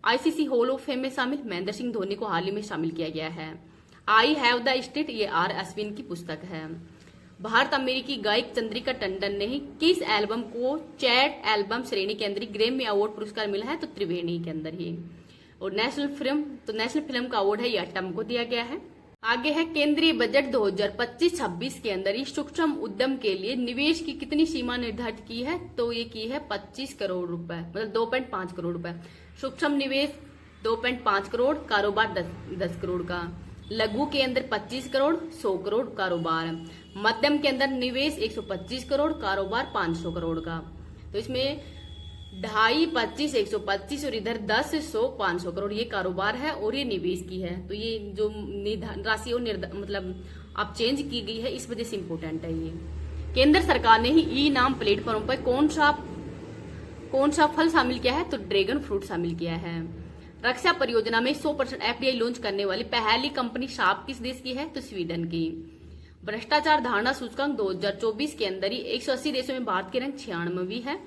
ICC हॉल ऑफ फेम में शामिल महेंद्र सिंह धोनी को हाल ही में शामिल किया गया है। आई हैव द स्टेट, ये R अश्विन की पुस्तक है। भारत अमेरिकी गायक चंद्रिका टंडन ने ही किस एल्बम को चैट एल्बम श्रेणी के अंदर ग्रैमी अवार्ड पुरस्कार मिला है? तो त्रिवेणी के अंदर ही। और नेशनल फिल्म का अवार्ड है ये अट्टम को दिया गया है। आगे है केंद्रीय बजट 2025-26 के अंदर ही सूक्ष्म उद्यम के लिए निवेश की कितनी सीमा निर्धारित की है? तो ये की है 25 करोड़ रुपए, मतलब 2.5 करोड़ रुपए। सूक्ष्म निवेश 2.5 करोड़, कारोबार 10 करोड़ का। लघु के अंदर 25 करोड़, 100 करोड़ कारोबार। मध्यम के अंदर निवेश 125 करोड़, कारोबार 500 करोड़ का। तो इसमें 2.5, 25, 125 और इधर 10, 100, 500 करोड़ ये कारोबार है और ये निवेश की है। तो ये जो राशि मतलब अब चेंज की गई है, इस वजह से इम्पोर्टेंट है ये। केंद्र सरकार ने ही ई नाम प्लेटफॉर्म पर कौन सा फल शामिल किया है? तो ड्रैगन फ्रूट शामिल किया है। रक्षा परियोजना में 100% FDI लॉन्च करने वाली पहली कंपनी शाप किस देश की है? तो स्वीडन की। भ्रष्टाचार धारणा सूचकांक 2024 के अंदर ही 180 देशों में भारत की रैंक 96वीं है।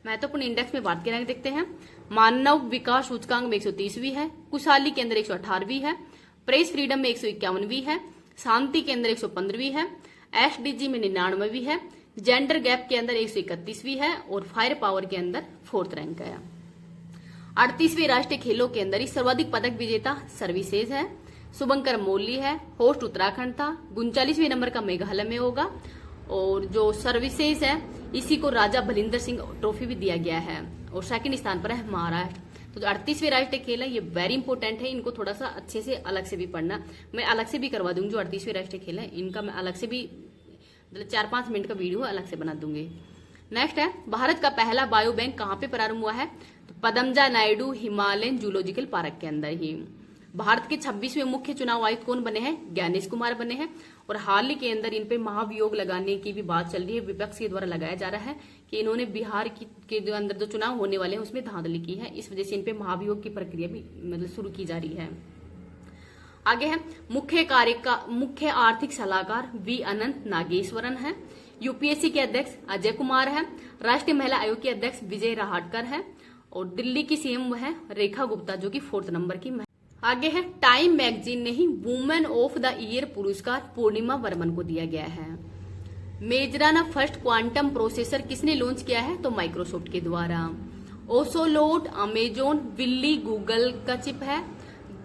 महत्वपूर्ण इंडेक्स में भारत की रैंक देखते हैं। मानव विकास सूचकांक में 130वीं है। कुशाली के अंदर 118वीं है। प्रेस फ्रीडम में 151वीं है। शांति के अंदर 115वीं है। SDG में 99वीं है। जेंडर गैप के अंदर 131वीं है। और फायर पावर के अंदर 4th रैंक है। 38वें राष्ट्रीय खेलों के अंदर ही सर्वाधिक पदक विजेता सर्विसेज है। शुभंकर मोली है। होस्ट उत्तराखंड था। 39वें नंबर का मेघालय में होगा। और जो सर्विसेज है इसी को राजा भलिंदर सिंह ट्रॉफी भी दिया गया है। और सेकंड स्थान पर है महाराष्ट्र। तो 38वें राष्ट्रीय खेल है ये वेरी इंपॉर्टेंट है, इनको थोड़ा सा अच्छे से अलग से भी पढ़ना। मैं अलग से भी करवा दूंगी जो 38वें राष्ट्रीय खेल है, इनका मैं अलग से भी मतलब 4-5 मिनट का वीडियो अलग से बना दूंगी। नेक्स्ट है भारत का पहला बायो बैंक कहाँ पे प्रारंभ हुआ है? तो Padmaja Naidu Himalayan zoological park के अंदर ही। भारत के 26वें मुख्य चुनाव आयुक्त कौन बने हैं? ज्ञानेश कुमार बने हैं। और हाल ही के अंदर इन पे महाभियोग लगाने की भी बात चल रही है, विपक्ष के द्वारा लगाया जा रहा है कि इन्होंने बिहार के जो अंदर जो चुनाव होने वाले हैं उसमें धांधली की है, इस वजह से इन पे महाभियोग की प्रक्रिया भी मतलब शुरू की जा रही है। आगे है मुख्य आर्थिक सलाहकार V अनंत नागेश्वरन है। यूपीएससी के अध्यक्ष अजय कुमार है। राष्ट्रीय महिला आयोग के अध्यक्ष विजय राहटकर है। और दिल्ली की CM है रेखा गुप्ता जो कि 4th नंबर की। आगे है टाइम मैगजीन ने ही वुमेन ऑफ द ईयर पुरस्कार पूर्णिमा वर्मन को दिया गया है। मेजराना फर्स्ट क्वांटम प्रोसेसर किसने लॉन्च किया है? तो माइक्रोसॉफ्ट के द्वारा। ओसोलोट अमेजोन, विल्ली गूगल का चिप है।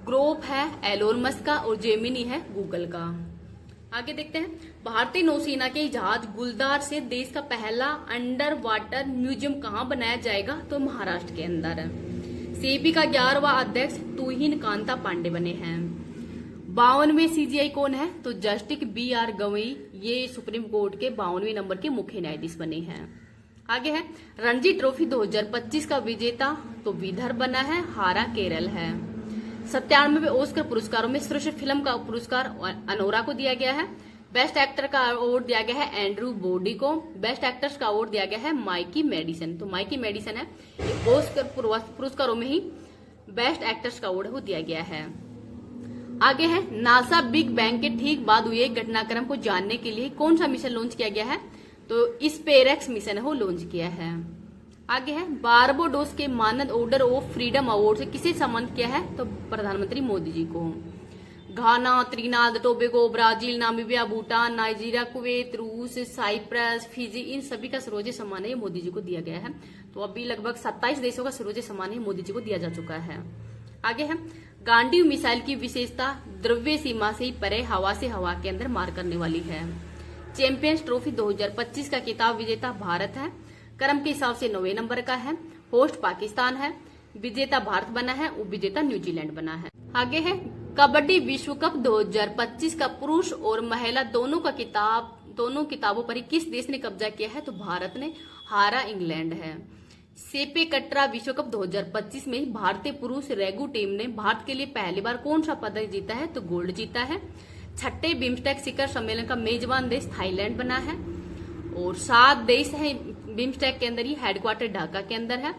ग्रोप है एलोन मस्क का और जेमिनी है गूगल का। आगे देखते हैं, भारतीय नौसेना के जहाज गुलदार से देश का पहला अंडर वाटर म्यूजियम कहाँ बनाया जाएगा? तो महाराष्ट्र के अंदर। सेबी का 11वां अध्यक्ष तुहिन कांता पांडे बने हैं। 52वें सीजीआई कौन है? तो जस्टिस BR गवई, ये सुप्रीम कोर्ट के 52वें नंबर के मुख्य न्यायाधीश बने हैं। आगे है, रणजी ट्रॉफी 2025 का विजेता तो विदर्भ बना है, हारा केरल है। 97वें ऑस्कर पुरस्कारों में श्रेष्ठ फिल्म का पुरस्कार अनोरा को दिया गया है। बेस्ट एक्टर का अवार्ड दिया गया है एंड्रू बॉडी को। बेस्ट एक्टर्स का अवार्ड दिया गया है माइकी मेडिसन, तो माइकी मेडिसन है, ऑस्कर पुरस्कारों में ही बेस्ट एक्टर्स का अवार्ड वो दिया गया है। आगे है, नासा बिग बैंग के ठीक बाद हुए घटनाक्रम को जानने के लिए कौन सा मिशन लॉन्च किया गया है? तो स्पेरेक्स मिशन है वो लॉन्च किया है। आगे है, बारबाडोस के मानद ऑर्डर ऑफ फ्रीडम अवार्ड से किसे सम्मानित किया है? तो प्रधानमंत्री मोदी जी को। Ghana, Trinidad Tobago, Brazil, Namibia, Bhutan, Nigeria, Kuwait, रूस, साइप्रस, फिजी, इन सभी का सर्वोच्च सम्मान है मोदी जी को दिया गया है। तो अभी लगभग 27 देशों का सर्वोच्च सम्मान है मोदी जी को दिया जा चुका है। आगे है, गांडीव मिसाइल की विशेषता द्रव्य सीमा से ही परे हवा से हवा के अंदर मार करने वाली है। चैंपियंस ट्रॉफी 2025 का खिताब विजेता भारत है, क्रम के हिसाब से 9वें नंबर का है, होस्ट पाकिस्तान है, विजेता भारत बना है, उपविजेता न्यूजीलैंड बना है। आगे है, कबड्डी विश्व कप 2025 का पुरुष और महिला दोनों किताबों पर ही किस देश ने कब्जा किया है? तो भारत ने, हारा इंग्लैंड है। सेपे कटरा विश्व कप 2025 में भारतीय पुरुष रेगू टीम ने भारत के लिए पहली बार कौन सा पदक जीता है? तो गोल्ड जीता है। छठे बिम्स्टेक शिखर सम्मेलन का मेजबान देश थाईलैंड बना है और 7 देश हैं बिम्स्टेक के अंदर, ही हेडक्वार्टर ढाका के अंदर है।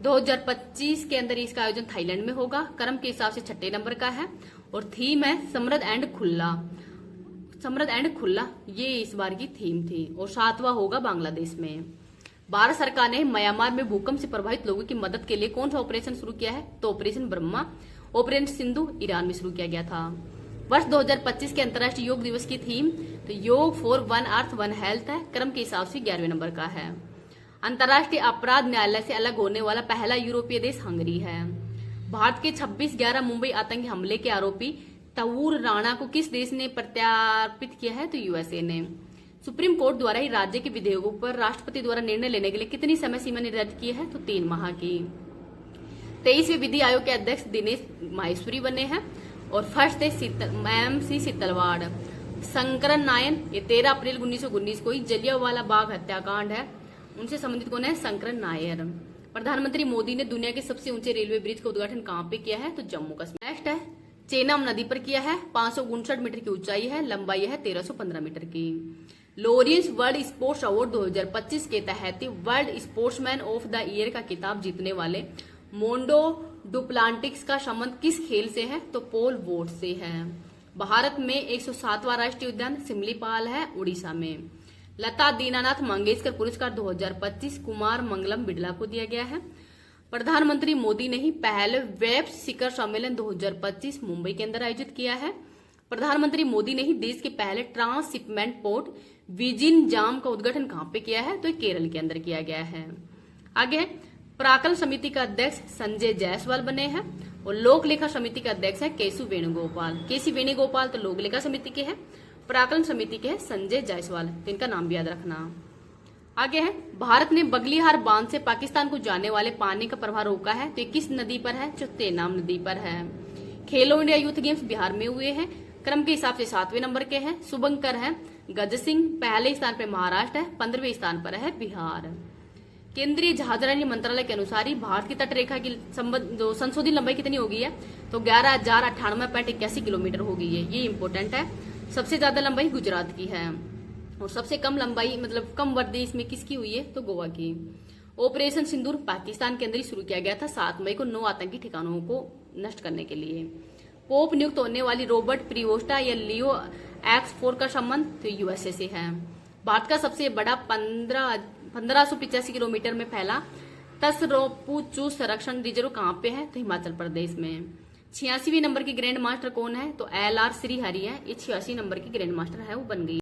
2025 के अंदर इसका आयोजन थाईलैंड में होगा, क्रम के हिसाब से 6 नंबर का है और थीम है समृद्ध एंड खुला। समृद्ध एंड खुला ये इस बार की थीम थी और 7वां होगा बांग्लादेश में। भारत सरकार ने म्यांमार में भूकंप से प्रभावित लोगों की मदद के लिए कौन सा ऑपरेशन शुरू किया है? तो operation Brahma. Operation Sindhu Iran में शुरू किया गया था। वर्ष 2025 के अंतर्राष्ट्रीय योग दिवस की थीम तो योग for one earth one health है, क्रम के हिसाब से 11वें नंबर का है। अंतर्राष्ट्रीय अपराध न्यायालय से अलग होने वाला पहला यूरोपीय देश हंगरी है। भारत के 26/11 मुंबई आतंकी हमले के आरोपी तवूर राणा को किस देश ने प्रत्यार्पित किया है? तो यूएसए ने। सुप्रीम कोर्ट द्वारा ही राज्य के विधेयकों पर राष्ट्रपति द्वारा निर्णय लेने के लिए कितनी समय सीमा निर्धारित की है? तो 3 माह की। 23वें विधि आयोग के अध्यक्ष दिनेश माहेश्वरी बने हैं और फर्स्ट MC शीतलवाड़। शंकरन नायन, ये 13 अप्रैल 1919 को ही जलियांवाला बाग हत्याकांड है, उनसे संबंधित कौन है? शंकरन नायर। प्रधानमंत्री मोदी ने दुनिया के सबसे ऊंचे रेलवे ब्रिज का उद्घाटन कहां पे किया है? तो जम्मू कश्मीर। नेक्स्ट है, चेनाब नदी पर किया है, 559 मीटर की ऊंचाई है, लंबाई है 1315 मीटर की। लॉरेंस वर्ल्ड स्पोर्ट्स अवार्ड 2025 के तहत world sportsman of the year का खिताब जीतने वाले मोंडो डुप्लांटिक्स का संबंध किस खेल से है? तो पोल वोल्ट से है। भारत में 107वां राष्ट्रीय उद्यान सिमलीपाल है, उड़ीसा में। लता दीनानाथ मंगेशकर पुरस्कार 2025 कुमार मंगलम बिड़ला को दिया गया है। प्रधानमंत्री मोदी ने ही पहले वेब शिखर सम्मेलन 2025 मुंबई के अंदर आयोजित किया है। प्रधानमंत्री मोदी ने ही देश के पहले ट्रांसशिपमेंट पोर्ट विजिन जाम का उद्घाटन कहां पे किया है? तो केरल के अंदर किया गया है। आगे प्राकलन समिति का अध्यक्ष संजय जायसवाल बने हैं और लोक लेखा समिति का अध्यक्ष है केसी वेणुगोपाल तो लोक लेखा समिति के हैं, प्राकलन समिति के हैं संजय जायसवाल, तो इनका नाम भी याद रखना। आगे है, भारत ने बगलिहार बांध से पाकिस्तान को जाने वाले पानी का प्रवाह रोका है, तो ये किस नदी पर है? जो तेनाब नदी पर है। खेलो इंडिया यूथ गेम्स बिहार में हुए हैं, क्रम के हिसाब से 7वें नंबर के हैं, शुभंकर है, गज सिंह पहले स्थान पर महाराष्ट्र है, 15वें स्थान पर है बिहार। केंद्रीय जहाजरानी मंत्रालय के अनुसार ही भारत की तट रेखा की जो संशोधित लंबाई कितनी हो गई है? तो 11,098.81 किलोमीटर हो गई है, ये इंपोर्टेंट है। सबसे ज्यादा लंबाई गुजरात की है और सबसे कम लंबाई मतलब कम वर्दी इसमें किसकी हुई है? तो गोवा की। ऑपरेशन सिंदूर पाकिस्तान के अंदर ही शुरू किया गया था 7 मई को 9 आतंकी ठिकानों को नष्ट करने के लिए। पोप नियुक्त होने वाली रॉबर्ट प्रिवोस्टा या लियो X4 का संबंध तो यूएसए से है। भारत का सबसे बड़ा 1585 किलोमीटर में फैला तसरोपू संरक्षण रिजर्व कहाँ पे है? तो हिमाचल प्रदेश में। 86वें नंबर की ग्रैंड मास्टर कौन है? तो LR श्रीहरि है, ये 86 नंबर की ग्रैंड मास्टर है, वो बन गई।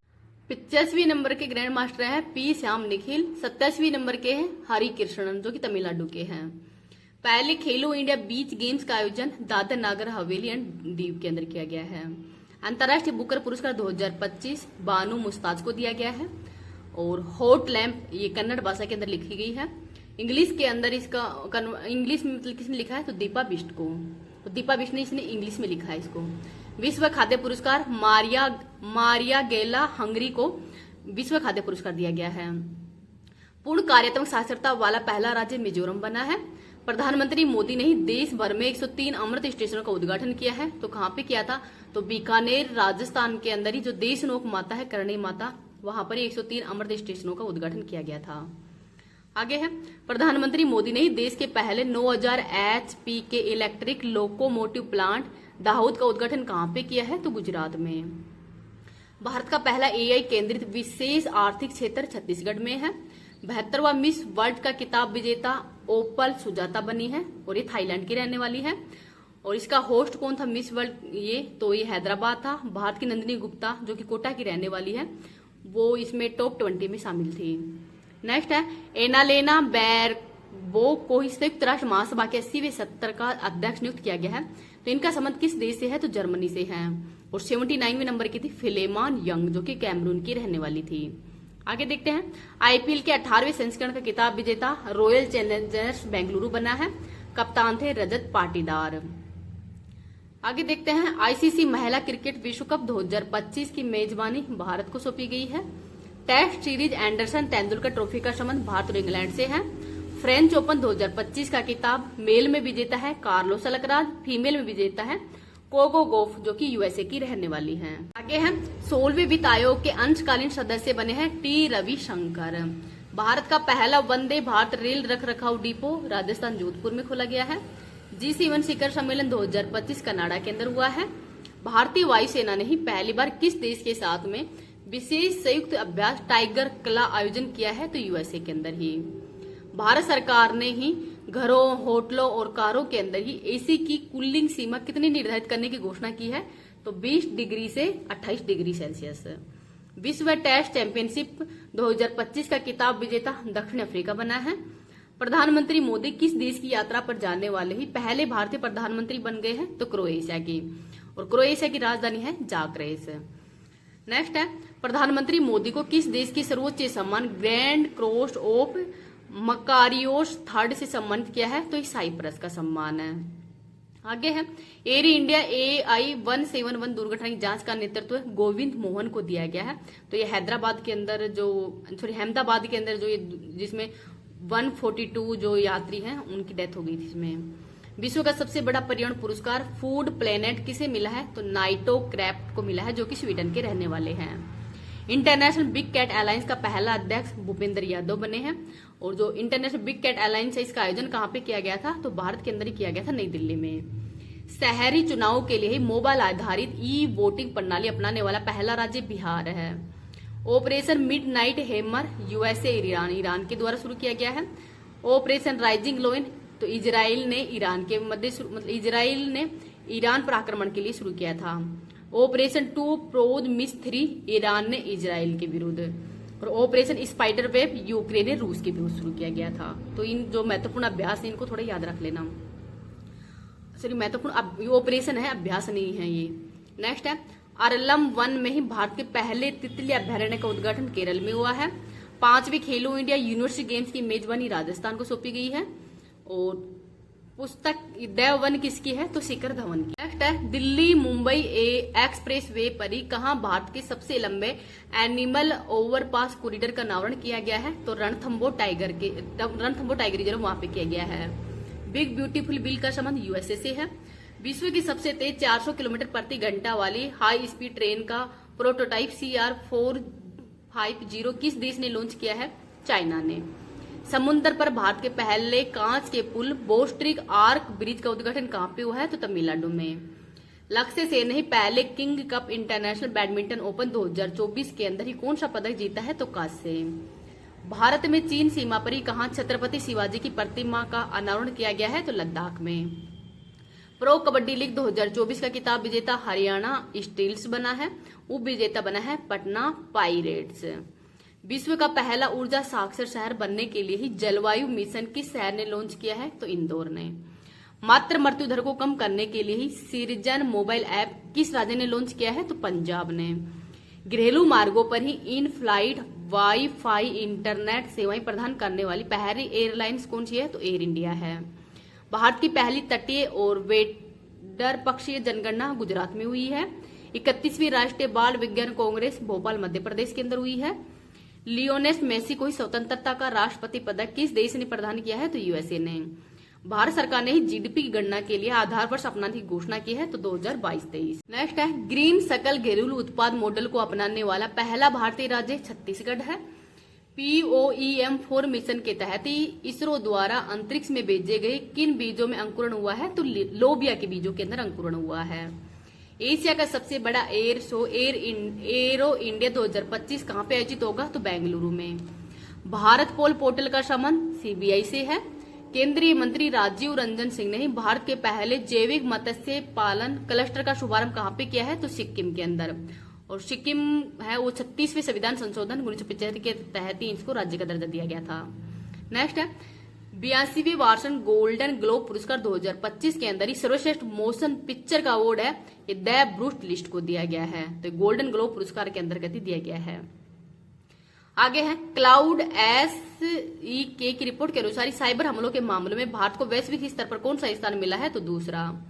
85वें नंबर के ग्रैंड मास्टर है P श्याम निखिल। 27वें नंबर के हैं हरि कृष्णन जो कि तमिलनाडु के हैं। पहले खेलो इंडिया बीच गेम्स का आयोजन दादर नागर हवेली एंड दीव के अंदर किया गया है। अंतर्राष्ट्रीय बुकर पुरस्कार 2025 बानू मुस्ताज को दिया गया है। और हॉट लैम्प ये कन्नड़ भाषा के अंदर लिखी गई है। इंग्लिश के अंदर इसका इंग्लिश में मतलब किसने लिखा है तो दीपा बिष्ट को, तो दीपा बिष्ट ने इसने इंग्लिश में लिखा है इसको। विश्व खाद्य पुरस्कार मारिया गेला हंगरी को विश्व खाद्य पुरस्कार दिया गया है। पूर्ण कार्यात्मक साक्षरता वाला पहला राज्य मिजोरम बना है। प्रधानमंत्री मोदी ने ही देश भर में 103 अमृत स्टेशनों का उद्घाटन किया है। तो कहाँ पे किया था तो बीकानेर राजस्थान के अंदर ही जो देशनोक माता है करणी माता, वहां पर 103 अमृत स्टेशनों का उद्घाटन किया गया था। आगे है प्रधानमंत्री मोदी ने ही देश के पहले 9000 HP के इलेक्ट्रिक लोकोमोटिव प्लांट दाहोद का उद्घाटन कहाँ पे किया है तो गुजरात में। भारत का पहला AI केंद्रित विशेष आर्थिक क्षेत्र छत्तीसगढ़ में है। 72वां मिस वर्ल्ड का किताब विजेता ओपल सुजाता बनी है और ये थाईलैंड की रहने वाली है। और इसका होस्ट कौन था मिस वर्ल्ड ये हैदराबाद था। भारत की नंदिनी गुप्ता जो कि कोटा की रहने वाली है वो इसमें टॉप 20 में शामिल थी। नेक्स्ट है एनालेना बैरबो को संयुक्त राष्ट्र महासभा के 80वें सत्र का अध्यक्ष नियुक्त किया गया है। तो इनका संबंध किस देश से है तो जर्मनी से है। और 79वें नंबर की थी फिलेमान यंग जो कि कैमरून की रहने वाली थी। आगे देखते हैं IPL के 18वें संस्करण का किताब विजेता रॉयल चैलेंजर्स बेंगलुरु बना है। कप्तान थे रजत पाटीदार। आगे देखते हैं ICC महिला क्रिकेट विश्व कप 2025 की मेजबानी भारत को सौंपी गई है। Test series Anderson Tendulkar trophy का संबंध भारत और इंग्लैंड से है। फ्रेंच ओपन 2025 का किताब मेल में विजेता है कार्लोस अलकराज, फीमेल में विजेता है कोको गोफ जो कि USA की रहने वाली हैं। आगे है 16वें वित्त आयोग के अंशकालीन सदस्य बने हैं T रविशंकर। भारत का पहला वंदे भारत रेल रख रखाव डिपो राजस्थान जोधपुर में खोला गया है। G7 शिखर सम्मेलन 2025 कनाडा के अंदर हुआ है। भारतीय वायुसेना ने ही पहली बार किस देश के साथ में विशेष संयुक्त अभ्यास टाइगर क्ला आयोजन किया है तो USA के अंदर ही। भारत सरकार ने ही घरों, होटलों और कारों के अंदर ही AC की कूलिंग सीमा कितनी निर्धारित करने की घोषणा की है तो 20 डिग्री से 28 डिग्री सेल्सियस। विश्व टेस्ट चैंपियनशिप 2025 का किताब विजेता दक्षिण अफ्रीका बना है। प्रधानमंत्री मोदी किस देश की यात्रा पर जाने वाले ही पहले भारतीय प्रधानमंत्री बन गए हैं तो क्रोएशिया की। और क्रोएशिया की राजधानी है जाग्रेब। नेक्स्ट है प्रधानमंत्री मोदी को किस देश की सर्वोच्च सम्मान grand cross of Makarios third से सम्मानित किया है तो ये साइप्रस का सम्मान है। आगे है एयर इंडिया AI-171 दुर्घटना की जांच का नेतृत्व गोविंद मोहन को दिया गया है। तो ये अहमदाबाद के अंदर जो ये जिसमें 142 जो यात्री हैं उनकी डेथ हो गई थी। इसमें विश्व का सबसे बड़ा पर्यावरण पुरस्कार फूड प्लेनेट किसे मिला है तो नाइटो क्रैफ्ट को मिला है जो कि स्वीडन के रहने वाले हैं। इंटरनेशनल बिग कैट अलायंस का पहला अध्यक्ष भूपेंद्र यादव बने हैं। और जो इंटरनेशनल बिग कैट अलायंस है इसका आयोजन कहाँ पे किया गया था तो भारत के अंदर ही किया गया था, नई दिल्ली में। शहरी चुनाव के लिए मोबाइल आधारित वोटिंग प्रणाली अपनाने वाला पहला राज्य बिहार है। Operation midnight hammer USA Iran के द्वारा शुरू किया गया है। ऑपरेशन राइजिंग लोइन तो इजराइल ने ईरान पर आक्रमण के लिए शुरू किया था। ऑपरेशन 2 प्रोज मिस 3 ईरान ने इजराइल के विरुद्ध। और ऑपरेशन स्पाइडर वेब यूक्रेन ने रूस के विरुद्ध शुरू किया गया था। तो इन जो महत्वपूर्ण अभ्यास है इनको थोड़ा याद रख लेना। सॉरी महत्वपूर्ण ऑपरेशन है, अभ्यास नहीं है ये। नेक्स्ट है अरलम 1 में ही भारत के पहले तितली अभ्यारण्य का उद्घाटन केरल में हुआ है। 5वीं खेलो इंडिया यूनिवर्सिटी गेम्स की मेजबानी राजस्थान को सौंपी गई है। और पुस्तक देववन किसकी है तो शिखर धवन की। नेक्स्ट है दिल्ली मुंबई एक्सप्रेस वे पर ही कहाँ भारत के सबसे लंबे एनिमल ओवरपास कॉरिडोर का अनावरण किया गया है तो रणथंबोर टाइगर रिजर्व वहां पे किया गया है। बिग ब्यूटीफुल बिल का संबंध USA से है। विश्व की सबसे तेज 400 किलोमीटर प्रति घंटा वाली हाई स्पीड ट्रेन का प्रोटोटाइप CR450 किस देश ने लॉन्च किया है चाइना ने। समुद्र पर भारत के पहले कांच के पुल बोस्ट्रिक आर्क ब्रिज का उद्घाटन कहाँ पे हुआ है तो तमिलनाडु में। लक्ष्य सेन ने पहले king cup international badminton open 2024 के अंदर ही कौन सा पदक जीता है तो कांस्य। भारत में चीन सीमा पर ही कहाँ छत्रपति शिवाजी की प्रतिमा का अनावरण किया गया है तो लद्दाख में। प्रो कबड्डी लीग 2024 का किताब विजेता हरियाणा स्टील्स बना है। उप विजेता बना है पटना पाइरेट्स। विश्व का पहला ऊर्जा साक्षर शहर बनने के लिए ही जलवायु मिशन किस शहर ने लॉन्च किया है तो इंदौर ने। मातृ मृत्यु दर को कम करने के लिए ही सृजन मोबाइल ऐप किस राज्य ने लॉन्च किया है? तो पंजाब ने। घरेलू मार्गों पर ही इन फ्लाइट वाईफाई इंटरनेट सेवाएं प्रदान करने वाली पहली एयरलाइंस कौन सी है? तो एयर इंडिया है। भारत की पहली तटीय और वेटर पक्षीय जनगणना गुजरात में हुई है। 31वीं राष्ट्रीय बाल विज्ञान कांग्रेस भोपाल मध्य प्रदेश के अंदर हुई है। लियोनेल मेसी को स्वतंत्रता का राष्ट्रपति पदक किस देश ने प्रदान किया है? तो यूएसए ने। भारत सरकार ने ही जीडीपी की गणना के लिए आधार वर्ष अपनाने की घोषणा की है, तो 2022-23। नेक्स्ट है ग्रीन सकल घरेलू उत्पाद मॉडल को अपनाने वाला पहला भारतीय राज्य छत्तीसगढ़ है। POEM4 मिशन के तहत ही इसरो द्वारा अंतरिक्ष में भेजे गए किन बीजों में अंकुरण हुआ है? तो लोबिया के बीजों के अंदर अंकुरण हुआ है। एशिया का सबसे बड़ा एयर शो एरो इंडिया 2025 कहाँ पे आयोजित होगा? तो बेंगलुरु में। भारत पोल पोर्टल का संबंध सीबीआई से है। केंद्रीय मंत्री राजीव रंजन सिंह ने भारत के पहले जैविक मत्स्य पालन क्लस्टर का शुभारंभ कहाँ पे किया है? तो सिक्किम के अंदर। और सिक्किम है वो 36वें संविधान संशोधन 1975 के तहत ही इसको राज्य का दर्जा दिया गया था। नेक्स्ट है 82वें वार्षिक गोल्डन ग्लोब पुरस्कार 2025 के अंदर ही सर्वश्रेष्ठ मोशन पिक्चर का अवार्ड है ये द ब्रूट लिस्ट को दिया गया है। तो गोल्डन ग्लोब पुरस्कार के अंतर्गत ही दिया गया है। आगे है क्लाउड SEK की रिपोर्ट के अनुसार साइबर हमलों के मामलों में भारत को वैश्विक स्तर पर कौन सा स्थान मिला है? तो दूसरा।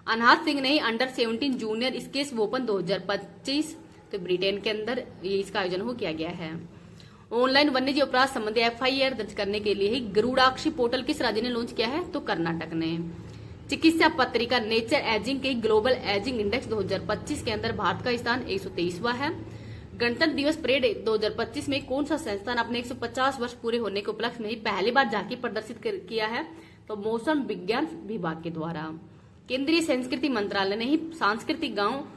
अनहद सिंह ने अंडर 17 जूनियर स्केश ओपन 2025 तो ब्रिटेन के अंदर ये इसका आयोजन हो किया गया है। ऑनलाइन वन्यजीव अपराध संबंधी FIR दर्ज करने के लिए ही गरुड़ाक्षी पोर्टल किस राज्य ने लॉन्च किया है? तो कर्नाटक ने। चिकित्सा पत्रिका नेचर एजिंग के ग्लोबल एजिंग इंडेक्स 2025 के अंदर भारत का स्थान 123वां है। गणतंत्र दिवस परेड 2025 में कौन सा संस्थान अपने 150 वर्ष पूरे होने के उपलक्ष्य में ही पहली बार झांकी प्रदर्शित किया है? तो मौसम विज्ञान विभाग के द्वारा। केंद्रीय संस्कृति मंत्रालय ने ही सांस्कृतिक गांव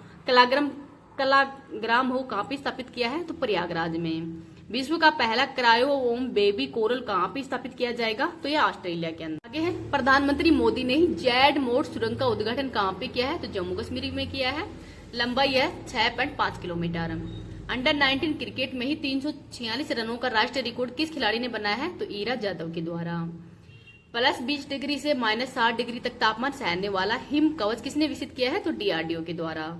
कलाग्राम हो कहाँ पे स्थापित किया है? तो प्रयागराज में। विश्व का पहला क्रायोवोम बेबी कोरल कहाँ पे स्थापित किया जाएगा? तो यह ऑस्ट्रेलिया के अंदर। आगे है प्रधानमंत्री मोदी ने ही जेड मोड सुरंग का उद्घाटन कहाँ पे किया है? तो जम्मू कश्मीर में किया है। लंबाई है 6.5 किलोमीटर। अंडर 19 क्रिकेट में ही 346 रनों का राष्ट्रीय रिकॉर्ड किस खिलाड़ी ने बनाया है? तो ईरा जाधव के द्वारा। +20 डिग्री से -60 डिग्री तक तापमान सहने वाला हिम कवच किसने विकसित किया है? तो DRDO के द्वारा।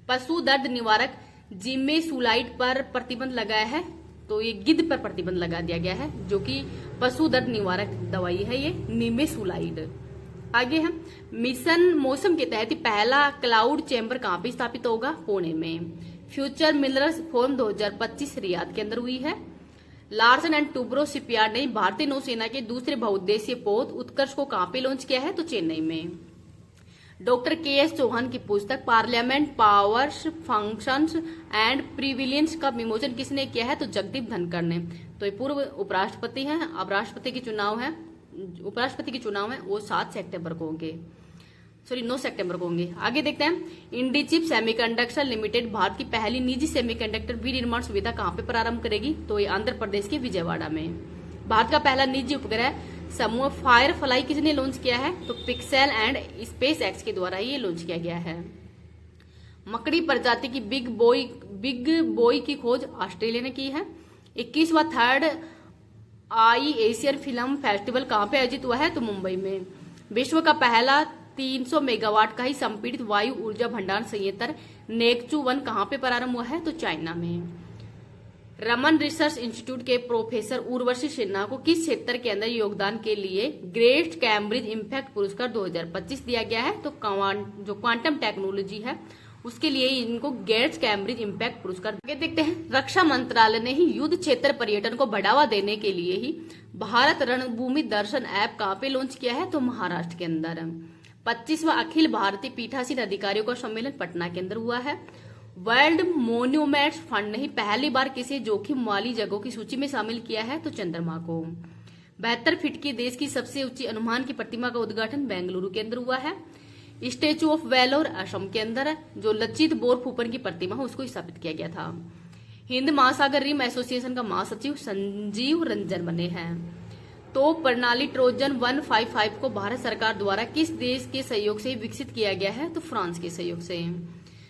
पशु दर्द निवारक जिमेसुलाइड पर प्रतिबंध लगाया है, तो ये गिद्ध पर प्रतिबंध लगा दिया गया है, जो कि पशु दर्द निवारक दवाई है ये निमेसुलाइड। आगे है मिशन मौसम के तहत पहला क्लाउड चैम्बर कहाँ पे स्थापित होगा? पुणे में। फ्यूचर मिनरल्स फोरम 2025 रियाद के अंदर हुई है। लार्सन एंड टूब्रो शिपयार्ड ने भारतीय नौसेना के दूसरे बहुउद्देशीय पोत उत्कर्ष को कहाँ पे लॉन्च किया है? तो चेन्नई में। डॉक्टर KS चौहान की पुस्तक parliament powers functions and prevalence का विमोचन किसने किया है? तो जगदीप धनखड़ ने। तो ये पूर्व उपराष्ट्रपति हैं। अब राष्ट्रपति के चुनाव है, उपराष्ट्रपति के चुनाव है वो 9 सितंबर को होंगे। आगे देखते हैं इंडीचिप सेमीकंडक्टर लिमिटेड भारत की पहली निजी सेमीकंडक्टर विनिर्माण सुविधा कहाँ पे प्रारंभ करेगी? तो ये आंध्र प्रदेश के विजयवाड़ा में। भारत का पहला निजी उपग्रह समूह फायरफ्लाई किसने लॉन्च किया है? तो पिक्सेल एंड SpaceX के द्वारा ये लॉन्च किया गया है। मकड़ी प्रजाति की बिग बोई की खोज ऑस्ट्रेलिया ने की है। 21वां थर्ड एशियन फिल्म फेस्टिवल कहाँ पे आयोजित हुआ है? तो मुंबई में। विश्व का पहला 300 मेगावाट का ही संपीड़ित वायु ऊर्जा भंडारण संयंत्र नेकचू 1 कहाँ पे प्रारंभ हुआ है? तो चाइना में। रमन रिसर्च इंस्टीट्यूट के प्रोफेसर उर्वशी सिन्हा को किस क्षेत्र के अंदर योगदान के लिए ग्रेट कैम्ब्रिज इम्पैक्ट पुरस्कार 2025 दिया गया है? तो जो क्वांटम टेक्नोलॉजी है उसके लिए इनको ग्रेट कैम्ब्रिज इम्पैक्ट पुरस्कार। आगे देखते हैं रक्षा मंत्रालय ने ही युद्ध क्षेत्र पर्यटन को बढ़ावा देने के लिए ही भारत रणभूमि दर्शन ऐप कहाँ पे लॉन्च किया है? तो महाराष्ट्र के अंदर। 25वां अखिल भारतीय पीठासीन अधिकारियों का सम्मेलन पटना के अंदर हुआ है। वर्ल्ड मोन्यूमेंट्स फंड ने ही पहली बार किसी जोखिम वाली जगहों की सूची में शामिल किया है? तो चंद्रमा को। 72 फीट की देश की सबसे ऊंची अनुमान की प्रतिमा का उद्घाटन बेंगलुरु के अंदर हुआ है। स्टेचू ऑफ वैलोर असम के अंदर है, जो लचित बोरफुकन की प्रतिमा है उसको स्थापित किया गया था। हिंद महासागर रिम एसोसिएशन का महासचिव संजीव रंजन बने हैं। तो प्रणाली ट्रोजन 155 को भारत सरकार द्वारा किस देश के सहयोग से विकसित किया गया है? तो फ्रांस के सहयोग से।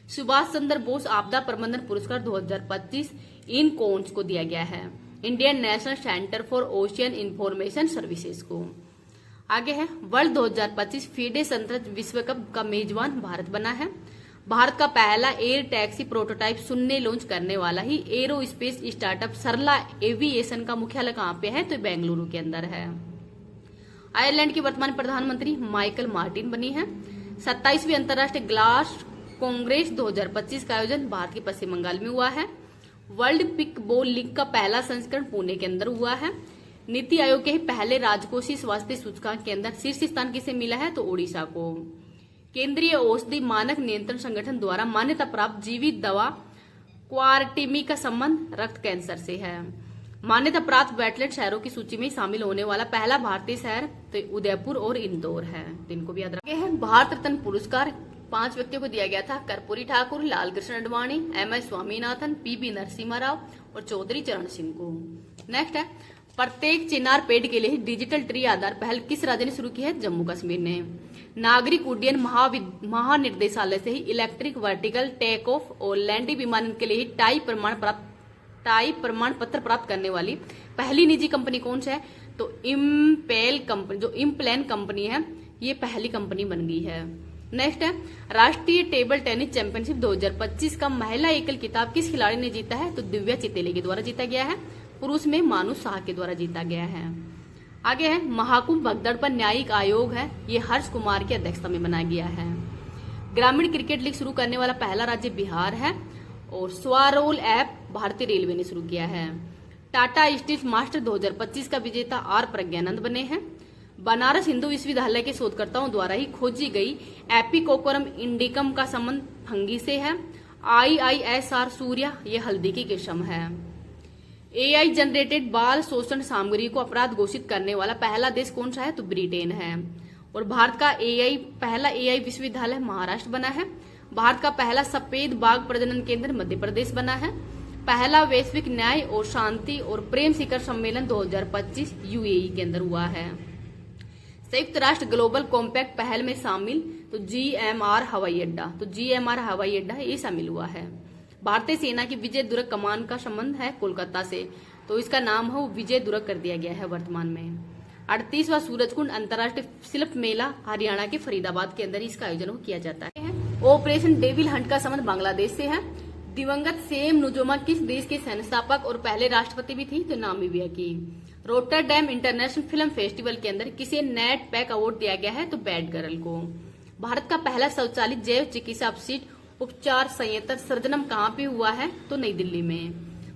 सुभाष चंद्र बोस आपदा प्रबंधन पुरस्कार 2025 इन कोन्स को दिया गया है, Indian national centre for ocean information services को। आगे है वर्ल्ड 2025 फीडे संतृप्त विश्व कप का मेजबान भारत बना है। भारत का पहला एयर टैक्सी प्रोटोटाइप शून्य लॉन्च करने वाला ही एरोस्पेस स्टार्टअप सरला एविएशन का मुख्यालय कहाँ पे है, तो बेंगलुरु के अंदर है। आयरलैंड की वर्तमान प्रधानमंत्री माइकल मार्टिन बनी है। 27वीं अंतर्राष्ट्रीय ग्लास कांग्रेस 2025 का आयोजन भारत के पश्चिम बंगाल में हुआ है। वर्ल्ड पिक बॉल लीग का पहला संस्करण पुणे के अंदर हुआ है। नीति आयोग के ही पहले राजकोषीय स्वास्थ्य सूचकांक के अंदर शीर्ष स्थान किसे मिला है, तो ओडिशा को। केंद्रीय औषधि मानक नियंत्रण संगठन द्वारा मान्यता प्राप्त जीवित दवा क्वारटिमी का संबंध रक्त कैंसर से है। मान्यता प्राप्त वेटलैंड शहरों की सूची में शामिल होने वाला पहला भारतीय शहर तो उदयपुर और इंदौर है, इनको भी याद रखें। भारत रत्न पुरस्कार 5 व्यक्तियों को दिया गया था, कर्पूरी ठाकुर, लाल कृष्ण अडवाणी, MS स्वामीनाथन, PB नरसिम्हा राव और चौधरी चरण सिंह को। नेक्स्ट है प्रत्येक चिनार पेड़ के लिए डिजिटल ट्री आधार पहल किस राज्य ने शुरू की है, जम्मू कश्मीर ने। नागरिक उड्डयन महानिर्देशालय से ही इलेक्ट्रिक वर्टिकल टेक ऑफ और लैंडिंग विमान के लिए टाई प्रमाण पत्र प्राप्त करने वाली पहली निजी कंपनी कौन सी है, तो इम्पेल कंपनी, जो इम्प्लेन कंपनी है, ये पहली कंपनी बन गई है। नेक्स्ट है राष्ट्रीय टेबल टेनिस चैंपियनशिप 2025 का महिला एकल खिताब किस खिलाड़ी ने जीता है, तो दिव्या चितेले के द्वारा जीता गया है। पुरुष में मानु शाह के द्वारा जीता गया है। आगे है महाकुंभ भगदड़ पर न्यायिक आयोग है, ये हर्ष कुमार की अध्यक्षता में बनाया गया है। ग्रामीण क्रिकेट लीग शुरू करने वाला पहला राज्य बिहार है और स्वारोल ऐप भारतीय रेलवे ने शुरू किया है। टाटा स्टील मास्टर 2025 का विजेता आर प्रज्ञानंद बने हैं। बनारस हिंदू विश्वविद्यालय के शोधकर्ताओं द्वारा ही खोजी गई एपिकोकरम इंडिकम का संबंध फंगी से है। IISR सूर्या ये हल्दी की किस्म है। AI जनरेटेड बाल शोषण सामग्री को अपराध घोषित करने वाला पहला देश कौन सा है, तो ब्रिटेन है। और भारत का पहला AI विश्वविद्यालय महाराष्ट्र बना है। भारत का पहला सफेद बाघ प्रजनन केंद्र मध्य प्रदेश बना है। पहला वैश्विक न्याय और शांति और प्रेम शिखर सम्मेलन 2025 UAE के अंदर हुआ है। संयुक्त राष्ट्र ग्लोबल कॉम्पैक्ट पहल में शामिल तो GMR हवाई अड्डा, तो GMR हवाई अड्डा ये शामिल हुआ है। भारतीय सेना की विजय दुर्ग कमान का संबंध है कोलकाता से, तो इसका नाम है विजय दुर्ग कर दिया गया है वर्तमान में। 38वां सूरजकुंड अंतर्राष्ट्रीय शिल्प मेला हरियाणा के फरीदाबाद के अंदर इसका आयोजन किया जाता है। ऑपरेशन डेविल हंट का संबंध बांग्लादेश से है। दिवंगत सेम नुजोमा किस देश के संस्थापक और पहले राष्ट्रपति भी थी, तो नामीबिया की। रोटरडैम इंटरनेशनल फिल्म फेस्टिवल के अंदर किसे नेट पैक अवार्ड दिया गया है, तो बैड गर्ल को। भारत का पहला स्वचालित जैव चिकित्सा अपशिष्ट उपचार संयंत्र सर्जनम कहाँ पे हुआ है, तो नई दिल्ली में।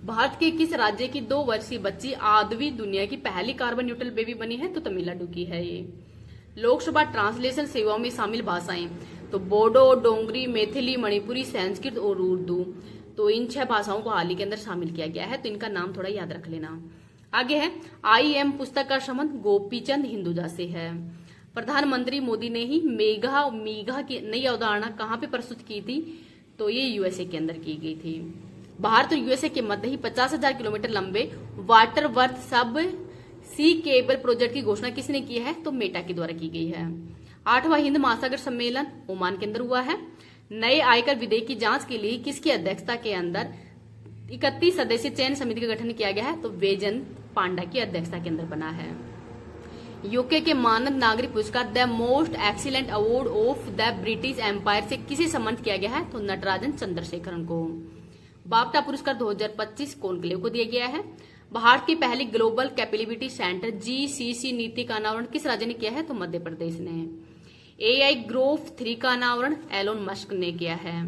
भारत के किस राज्य की 2 वर्षीय बच्ची आदवी दुनिया की पहली कार्बन न्यूट्रल बेबी बनी है, तो तमिलनाडु की है ये। लोकसभा ट्रांसलेशन सेवाओं में शामिल भाषाएं तो बोडो, डोंगरी, मैथिली, मणिपुरी, संस्कृत और उर्दू, तो इन 6 भाषाओं को हाल ही के अंदर शामिल किया गया है, तो इनका नाम थोड़ा याद रख लेना। आगे है IM पुस्तक का संबंध गोपीचंद हिंदुजा से है। प्रधानमंत्री मोदी ने ही मीघा की नई अवधारणा कहाँ पे प्रस्तुत की थी, तो ये USA के अंदर की गई थी। भारत और USA के मध्य ही 50,000 किलोमीटर लंबे वाटर वर्थ सब सी केबल प्रोजेक्ट की घोषणा किसने की है, तो मेटा के द्वारा की गई है। 8वां हिंद महासागर सम्मेलन ओमान के अंदर हुआ है। नए आयकर विधेयक की जांच के लिए किसकी अध्यक्षता के अंदर 31 सदस्यीय चयन समिति का गठन किया गया है, तो वैजयंत पांडा की अध्यक्षता के अंदर बना है। यूके के मानद नागरिक पुरस्कार the most excellent award of the British empire से किसे सम्मानित किया गया है, तो नटराजन चंद्रशेखरन को। बाफ्टा पुरस्कार 2025 कॉन्क्लेव को दिया गया है। भारत की पहली ग्लोबल कैपेबिलिटी सेंटर GCC नीति का अनावरण किस राज्य ने किया है, तो मध्य प्रदेश ने। AI ग्रोथ 3 का अनावरण एलोन मस्क ने किया है।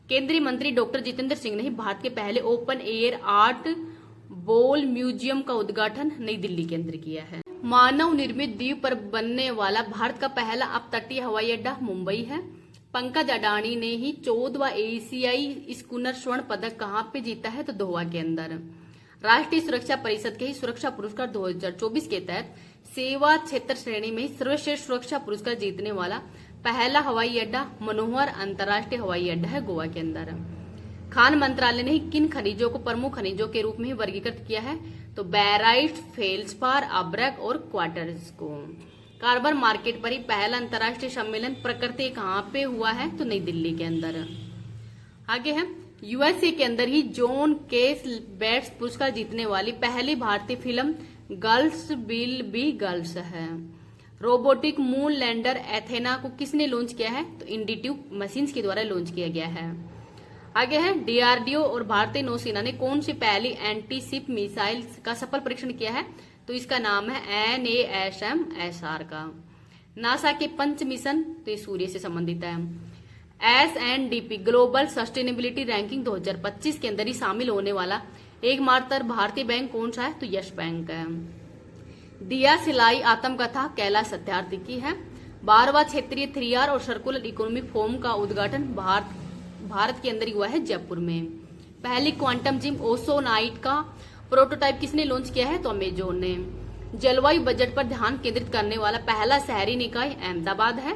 केंद्रीय मंत्री डॉक्टर जितेंद्र सिंह ने भारत के पहले open air art ball museum का उद्घाटन नई दिल्ली के अंदर किया है। मानव निर्मित द्वीप पर बनने वाला भारत का पहला अपतटीय हवाई अड्डा मुंबई है। पंकज अडानी ने ही 14वां एशियाई स्कूनर स्वर्ण पदक कहाँ पे जीता है, तो दोहा के अंदर। राष्ट्रीय सुरक्षा परिषद के ही सुरक्षा पुरस्कार 2024 के तहत सेवा क्षेत्र श्रेणी में सर्वश्रेष्ठ सुरक्षा पुरस्कार जीतने वाला पहला हवाई अड्डा मनोहर अंतर्राष्ट्रीय हवाई अड्डा है गोवा के अंदर। खान मंत्रालय ने किन खनिजों को प्रमुख खनिजों के रूप में ही वर्गीकृत किया है, तो बैराइट, फेल्सपार, अब्रक और क्वार्टर्स को। कार्बन मार्केट पर ही पहला अंतर्राष्ट्रीय सम्मेलन प्रकृति कहाँ पे हुआ है, तो नई दिल्ली के अंदर। आगे है USA के अंदर ही जॉन केस बेट्स पुरस्कार जीतने वाली पहली भारतीय film girls will be girls है। रोबोटिक मून लैंडर एथेना को किसने लॉन्च किया है? तो इंडिट्यूब मशीन्स के द्वारा लॉन्च किया गया है। आगे है डीआरडीओ और भारतीय नौसेना ने कौन सी पहली एंटी शिप मिसाइल का सफल परीक्षण किया है? तो इसका नाम है NASM-SR का। नासा के पंच मिशन, तो ये सूर्य से संबंधित है। SNDP ग्लोबल सस्टेनेबिलिटी रैंकिंग 2025 के अंदर ही शामिल होने वाला एकमात्र भारतीय बैंक कौन सा है? तो यस बैंक है। दिया सिलाई आत्मकथा कैलाश सत्यार्थी की है। 12वां क्षेत्रीय 3R और सर्कुलर इकोनॉमिक फोरम का उद्घाटन भारत के अंदर ही हुआ है, जयपुर में। पहली क्वांटम जिम ओसोनाइट का प्रोटोटाइप किसने लॉन्च किया है? तो अमेजोन ने। जलवायु बजट पर ध्यान केंद्रित करने वाला पहला शहरी निकाय अहमदाबाद है।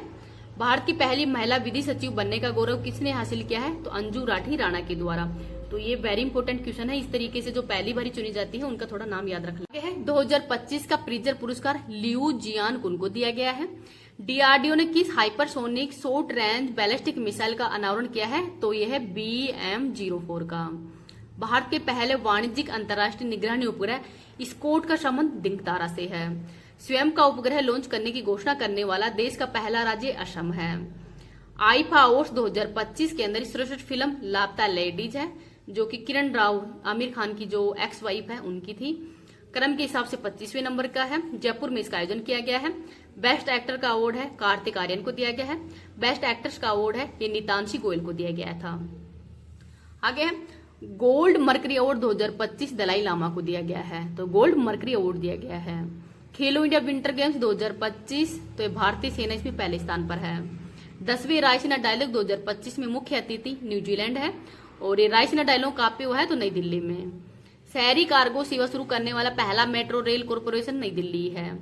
भारत की पहली महिला विधि सचिव बनने का गौरव किसने हासिल किया है? तो अंजू राठी राणा के द्वारा। तो ये वेरी इंपॉर्टेंट क्वेश्चन है। इस तरीके से जो पहली बारी चुनी जाती है उनका थोड़ा नाम याद रखना है। 2025 का प्रिजर पुरस्कार लियू जियान को दिया गया है। डीआरडीओ ने किस hypersonic short range ballistic missile का अनावरण किया है? तो यह है BM-04 का। भारत के पहले वाणिज्यिक अंतर्राष्ट्रीय निगरानी उपग्रह स्कोट का संबंध दिंगतारा से है। स्वयं का उपग्रह लॉन्च करने की घोषणा करने वाला देश का पहला राज्य असम है। आईफा अवार्ड्स 2025 के अंदर श्रेष्ठ फिल्म लापता लेडीज है, जो कि किरण राव आमिर खान की जो एक्स वाइफ है उनकी थी। क्रम के हिसाब से 25वें नंबर का है। जयपुर में इसका आयोजन किया गया है। बेस्ट एक्टर का अवार्ड है कार्तिक आर्यन को दिया गया है। बेस्ट एक्ट्रेस का अवार्ड है ये नीतांशी गोयल को दिया गया था। आगे है gold mercury award 2025 Dalai Lama को दिया गया है। तो गोल्ड मर्करी अवार्ड दिया गया है। खेलो इंडिया विंटर गेम्स 2025, तो भारतीय सेना इसमें पहले स्थान पर है। 10वीं रायसीना डायलॉग 2025 में मुख्य अतिथि न्यूजीलैंड है और ये रायसीना डायलॉग कहाँ पे हुआ है? तो नई दिल्ली में। शहरी कार्गो सेवा शुरू करने वाला पहला मेट्रो रेल कॉरपोरेशन नई दिल्ली है।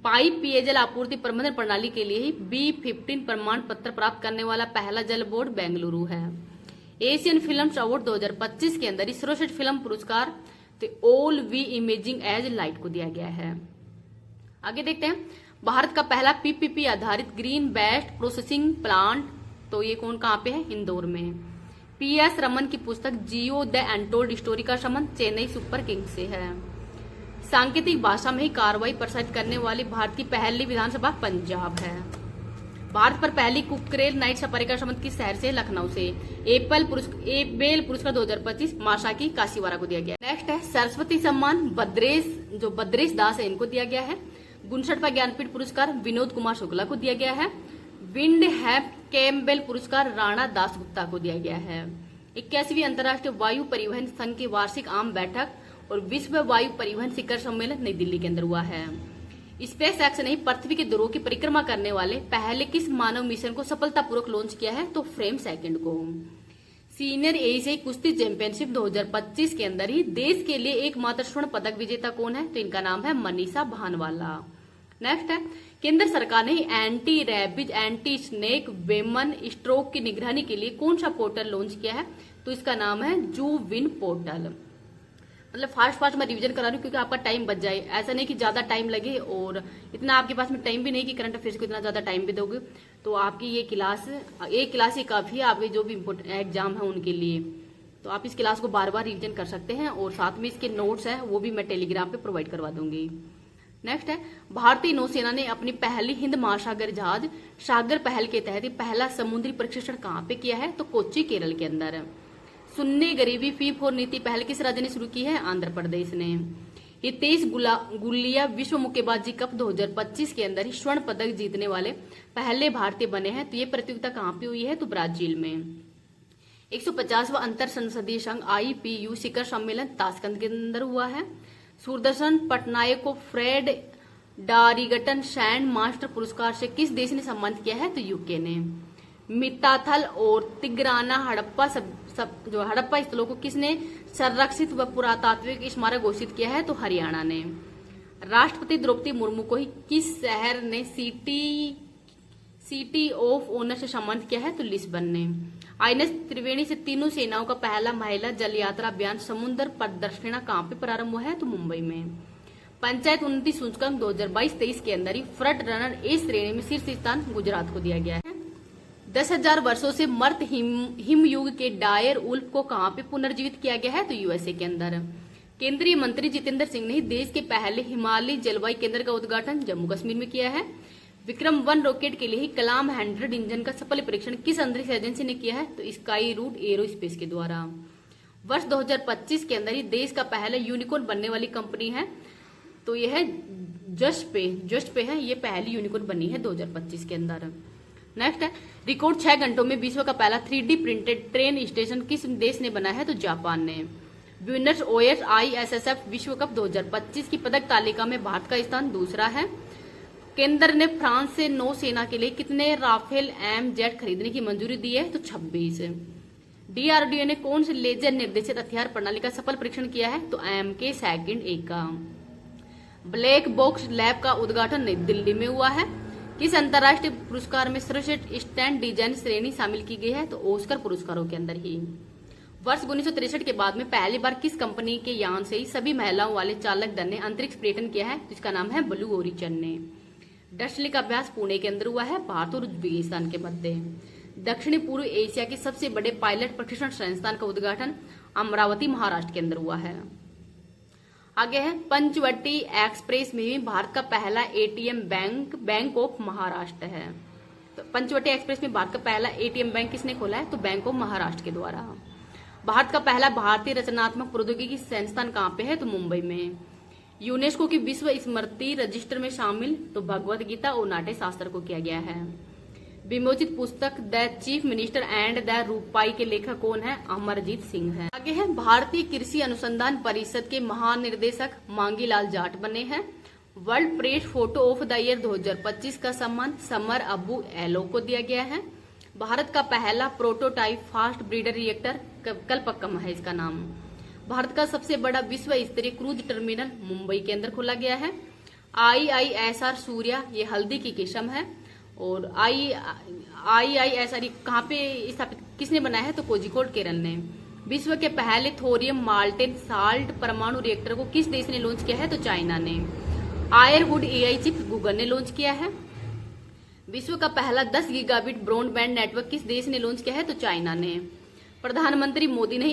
पाइप पेयजल आपूर्ति प्रबंधन प्रणाली के लिए ही B15 प्रमाण पत्र प्राप्त करने वाला पहला जल बोर्ड बेंगलुरु है। एशियन फिल्म्स अवार्ड 2025 के अंदर सर्वश्रेष्ठ फिल्म पुरस्कार तो all we imagine as light को दिया गया है। आगे देखते हैं भारत का पहला PPP आधारित ग्रीन वेस्ट प्रोसेसिंग प्लांट, तो ये कहाँ पे है? इंदौर में। PS रमन की पुस्तक जियो द अनटोल्ड स्टोरी का संबंध चेन्नई सुपर किंग्स से है। सांकेतिक भाषा में ही कार्रवाई प्रसारित करने वाली भारत की पहली विधानसभा पंजाब है। भारत पर पहली कुकरेल नाइट सफारी का संबंध किस शहर से? लखनऊ से। एबेल पुरस्कार 2025 माशाकी काशीवारा को दिया गया। नेक्स्ट है सरस्वती सम्मान बद्रेश दास है, इनको दिया गया है। 59वां ज्ञानपीठ पुरस्कार विनोद कुमार शुक्ला को दिया गया है। विंड हैप कैम्पबेल पुरस्कार राणा दासगुप्ता को दिया गया है। 81वीं अंतर्राष्ट्रीय वायु परिवहन संघ की वार्षिक आम बैठक और विश्व वायु परिवहन शिखर सम्मेलन नई दिल्ली के अंदर हुआ है। स्पेस एक्स ने पृथ्वी के ध्रुव की परिक्रमा करने वाले पहले किस मानव मिशन को सफलतापूर्वक लॉन्च किया है? तो फ्रेम सेकंड को। सीनियर एशियाई कुश्ती चैंपियनशिप 2025 के अंदर ही देश के लिए एकमात्र स्वर्ण पदक विजेता कौन है? तो इनका नाम है मनीषा भानवाला। नेक्स्ट है केंद्र सरकार ने anti rabies anti snake venom stroke की निगरानी के लिए कौन सा पोर्टल लॉन्च किया है? तो इसका नाम है जू विन पोर्टल। मतलब फास्ट मैं रिवीजन करा रही हूँ क्योंकि आपका टाइम बच जाए। ऐसा नहीं कि ज्यादा टाइम लगे और इतना आपके पास में टाइम भी नहीं कि करंट अफेयर्स को इतना ज्यादा टाइम भी दोगे। तो आपकी ये क्लास एक क्लास ही काफी है आपके जो भी इम्पोर्टेंट एग्जाम है उनके लिए। तो आप इस क्लास को बार बार रिवीजन कर सकते हैं और साथ में इसके नोट्स है वो भी मैं टेलीग्राम पे प्रोवाइड करवा दूंगी। नेक्स्ट है भारतीय नौसेना ने अपनी पहली हिंद महासागर जहाज सागर पहल के तहत पहला समुद्री प्रशिक्षण कहाँ पे किया है? तो कोच्चि केरल के अंदर। शून्य गरीबी फी फोर नीति पहल किस राज्य ने शुरू की है? आंध्र प्रदेश ने। ये 23 गुलिया विश्व मुक्केबाजी कप 2025 के अंदर ही स्वर्ण पदक जीतने वाले पहले भारतीय बने हैं। तो ये प्रतियोगिता कहाँ पे हुई है? तो ब्राजील में। 150वां अंतर संसदीय संघ IPU शिखर सम्मेलन ताशकंद के अंदर हुआ है। सुदर्शन पटनायक को फ्रेड डारिगटन सैंड मास्टर पुरस्कार से किस देश ने सम्मानित किया है? तो यूके ने। मिताथल और तिग्राना हड़प्पा जो हड़प्पा स्थलों को किसने संरक्षित व पुरातात्विक स्मारक घोषित किया है? तो हरियाणा ने। राष्ट्रपति द्रौपदी मुर्मू को ही किस शहर ने सिटी ऑफ ऑनर से सम्मानित किया है? तो लिस्बन ने। INS त्रिवेणी से तीनों सेनाओं का पहला महिला जल यात्रा अभियान समुद्र प्रदक्षिणा कहाँ पे प्रारंभ हुआ है? तो मुंबई में। पंचायत उन्नति सूचकांक 2022-23 के अंदर ही फ्रंट रनर ए श्रेणी में शीर्ष स्थान गुजरात को दिया गया है। 10,000 वर्षों से मर्त हिमयुग के डायर उल्फ को कहाँ पे पुनर्जीवित किया गया है? तो USA के अंदर। केंद्रीय मंत्री जितेंद्र सिंह ने देश के पहले हिमालयी जलवायु केंद्र का उद्घाटन जम्मू कश्मीर में किया है। विक्रम-1 रॉकेट के लिए ही कलाम 100 इंजन का सफल परीक्षण किस अंतरिक्ष एजेंसी ने किया है? तो स्काई रूट एरोस्पेस के द्वारा। वर्ष 2025 के अंदर ही देश का पहला यूनिकॉर्न बनने वाली कंपनी है, तो यह है जस्ट पे है, ये पहली यूनिकॉर्न बनी है 2025 के अंदर। नेक्स्ट है, रिकॉर्ड 6 घंटों में विश्व का पहला 3D प्रिंटेड ट्रेन स्टेशन किस देश ने बनाया है? तो जापान ने। ब्यूनस ओएस ISSF विश्व कप 2025 की पदक तालिका में भारत का स्थान दूसरा है। केंद्र ने फ्रांस से नौसेना के लिए कितने राफेल MZ खरीदने की मंजूरी दी है? तो 26। DRDO ने कौन से लेजर निर्देशित हथियार प्रणाली का सफल परीक्षण किया है? तो MK2A का। ब्लैक बॉक्स लैब का उद्घाटन नई दिल्ली में हुआ है। किस अंतर्राष्ट्रीय पुरस्कार में सर्वश्रेष्ठ स्टैंड डिजाइन श्रेणी शामिल की गई है? तो ऑस्कर पुरस्कारों के अंदर ही। वर्ष 1963 के बाद में पहली बार किस कंपनी के यान से ही सभी महिलाओं वाले चालक दल ने अंतरिक्ष पर्यटन किया है? जिसका नाम है ब्लू ओरिजिन ने। डस्टली का अभ्यास पुणे के अंदर हुआ है, भारत और उज्बेकिस्तान के मध्य। दक्षिणी पूर्व एशिया के सबसे बड़े पायलट प्रशिक्षण संस्थान का उद्घाटन अमरावती महाराष्ट्र के अंदर हुआ है। आगे है, पंचवटी एक्सप्रेस में भी भारत का पहला ATM बैंक ऑफ महाराष्ट्र है। तो पंचवटी एक्सप्रेस में भारत का पहला ATM बैंक किसने खोला है? तो बैंक ऑफ महाराष्ट्र के द्वारा। भारत का पहला भारतीय रचनात्मक प्रौद्योगिकी संस्थान कहाँ पे है? तो मुंबई में। यूनेस्को की विश्व स्मृति रजिस्टर में शामिल तो भगवत गीता और नाट्य शास्त्र को किया गया है। विमोचित पुस्तक the chief minister and the रूपाई के लेखक कौन है? अमरजीत सिंह है। आगे है, भारतीय कृषि अनुसंधान परिषद के महानिर्देशक मांगीलाल जाट बने हैं। World press photo of the year 2025 का सम्मान समर अबू एलो को दिया गया है। भारत का पहला prototype fast breeder reactor Kalpakkam है इसका नाम। भारत का सबसे बड़ा विश्व स्तरीय क्रूज टर्मिनल मुंबई के अंदर खोला गया है। IISR सूर्या ये हल्दी की किस्म है और IISR कहाँ पे स्थापित किसने बनाया है? तो कोझिकोड केरल ने। विश्व के पहले थोरियम माल्टेन साल्ट परमाणु रिएक्टर को किस देश ने लॉन्च किया है? तो चाइना ने। आयरवुड AI चिप गूगल ने लॉन्च किया है। विश्व का पहला 10 गीगाबिट ब्रॉडबैंड नेटवर्क किस देश ने लॉन्च किया है? तो चाइना ने। प्रधानमंत्री मोदी ने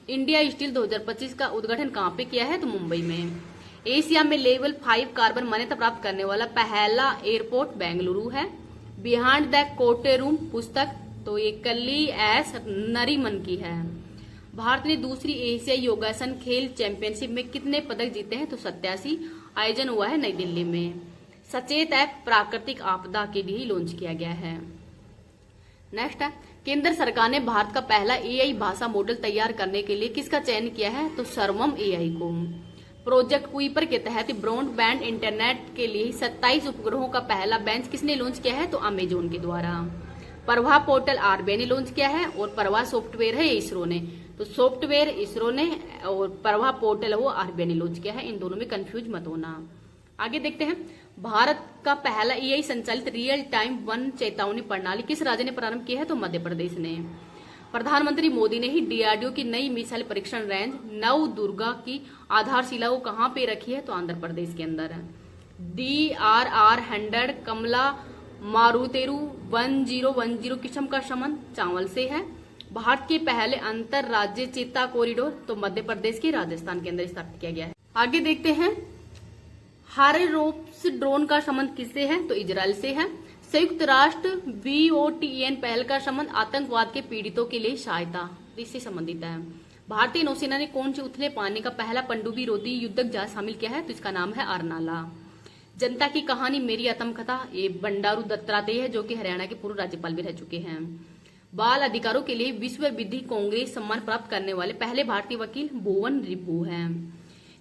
इंडिया स्टील 2025 का उद्घाटन कहाँ पे किया है? तो मुंबई में। एशिया में लेवल 5 कार्बन मान्यता प्राप्त करने वाला पहला एयरपोर्ट बेंगलुरु है। बिहाइंड द कोटेरूम पुस्तक तो ये कल्ली एस नरीमन की है। भारत ने दूसरी एशियाई योगासन खेल चैंपियनशिप में कितने पदक जीते हैं? तो 87। आयोजन हुआ है नई दिल्ली में। सचेत ऐप प्राकृतिक आपदा के लिए लॉन्च किया गया है। नेक्स्ट है, केंद्र सरकार ने भारत का पहला AI भाषा मॉडल तैयार करने के लिए किसका चयन किया है? तो सर्वम AI को। प्रोजेक्ट कुइपर के तहत ब्रॉडबैंड इंटरनेट के लिए 27 उपग्रहों का पहला बेंच किसने लॉन्च किया है? तो अमेजोन के द्वारा। प्रवाह पोर्टल RBI ने लॉन्च किया है और प्रवाह सॉफ्टवेयर है इसरो ने। तो सॉफ्टवेयर इसरो ने और प्रवाह पोर्टल वो RBI ने लॉन्च किया है, इन दोनों में कंफ्यूज मत होना। आगे देखते हैं, भारत का पहला AI संचालित रियल टाइम वन चेतावनी प्रणाली किस राज्य ने प्रारंभ की है? तो मध्य प्रदेश ने। प्रधानमंत्री मोदी ने ही DRDO की नई मिसाइल परीक्षण रेंज नव दुर्गा की आधारशिला को कहाँ पे रखी है? तो आंध्र प्रदेश के अंदर है। DRR-100 कमला मारुतेरू 1010 किस्म का शमन चावल से है। भारत के पहले अंतर राज्य चेता कॉरिडोर तो मध्य प्रदेश के राजस्थान के अंदर स्थापित किया गया है। आगे देखते हैं, हारेरोप्स ड्रोन का संबंध किससे है? तो इजराइल से है। संयुक्त राष्ट्र VOTN पहल का संबंध आतंकवाद के पीड़ितों के लिए सहायता इससे संबंधित है। भारतीय नौसेना ने कौन से उथले पानी का पहला पनडुब्बी रोधी युद्धक जहाज शामिल किया है? तो इसका नाम है अर्नाला। जनता की कहानी मेरी आत्मकथा ये बंडारू दत्तात्रेय है जो कि हरियाणा के पूर्व राज्यपाल भी रह चुके हैं। बाल अधिकारों के लिए विश्व विधि कांग्रेस सम्मान प्राप्त करने वाले पहले भारतीय वकील भुवन रिब्बू हैं।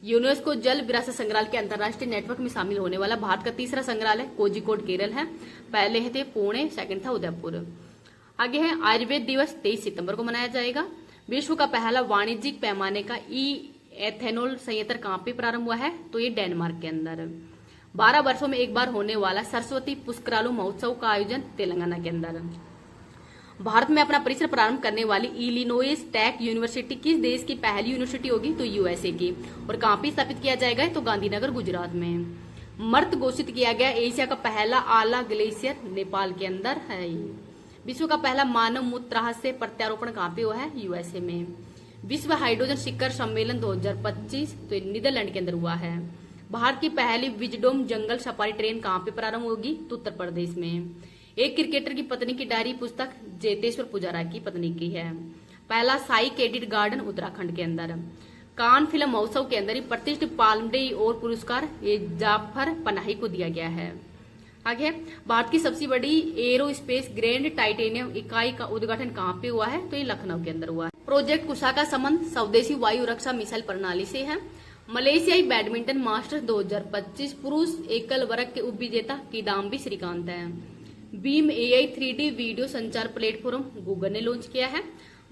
यूनेस्को जल विरासत संग्रहालय के अंतर्राष्ट्रीय नेटवर्क में शामिल होने वाला भारत का तीसरा संग्रहालय कोझिकोड केरल है। पहले थे पुणे, सेकंड था उदयपुर। आगे है, आयुर्वेद दिवस 23 सितंबर को मनाया जाएगा। विश्व का पहला वाणिज्यिक पैमाने का एथेनॉल संयंत्र कहाँ पे प्रारंभ हुआ है? तो ये डेनमार्क के अंदर। 12 वर्षों में एक बार होने वाला सरस्वती पुष्करालु महोत्सव का आयोजन तेलंगाना के अंदर। भारत में अपना परिसर प्रारंभ करने वाली इलिनोइस टेक यूनिवर्सिटी किस देश की पहली यूनिवर्सिटी होगी? तो USA की। और कहाँ पे स्थापित किया जाएगा? तो गांधीनगर गुजरात में। मृत घोषित किया गया एशिया का पहला आला ग्लेशियर नेपाल के अंदर है। विश्व का पहला मानव मूत्राशय प्रत्यारोपण कहाँ पे हुआ है? USA में। विश्व हाइड्रोजन शिखर सम्मेलन 2025 तो नीदरलैंड के अंदर हुआ है। भारत की पहली विजडोम जंगल सफारी ट्रेन कहाँ पे प्रारंभ होगी? तो उत्तर प्रदेश में। एक क्रिकेटर की पत्नी की डायरी पुस्तक जेतेश्वर पुजारा की पत्नी की है। पहला साई कैडेट गार्डन उत्तराखंड के अंदर। कान फिल्म महोत्सव के अंदर प्रतिष्ठित पाल्म डे और पुरस्कार ये जाफर पनाही को दिया गया है। आगे भारत की सबसे बड़ी एरोस्पेस ग्रैंड टाइटेनियम इकाई का उद्घाटन कहाँ पे हुआ है? तो ये लखनऊ के अंदर हुआ है। प्रोजेक्ट कुशा का संबंध स्वदेशी वायु रक्षा मिसाइल प्रणाली से है। मलेशियाई बैडमिंटन मास्टर्स 2025 पुरुष एकल वर्ग के उपविजेता किदाम्बी श्रीकांत है। बीम AI 3D वीडियो संचार प्लेटफॉर्म गूगल ने लॉन्च किया है।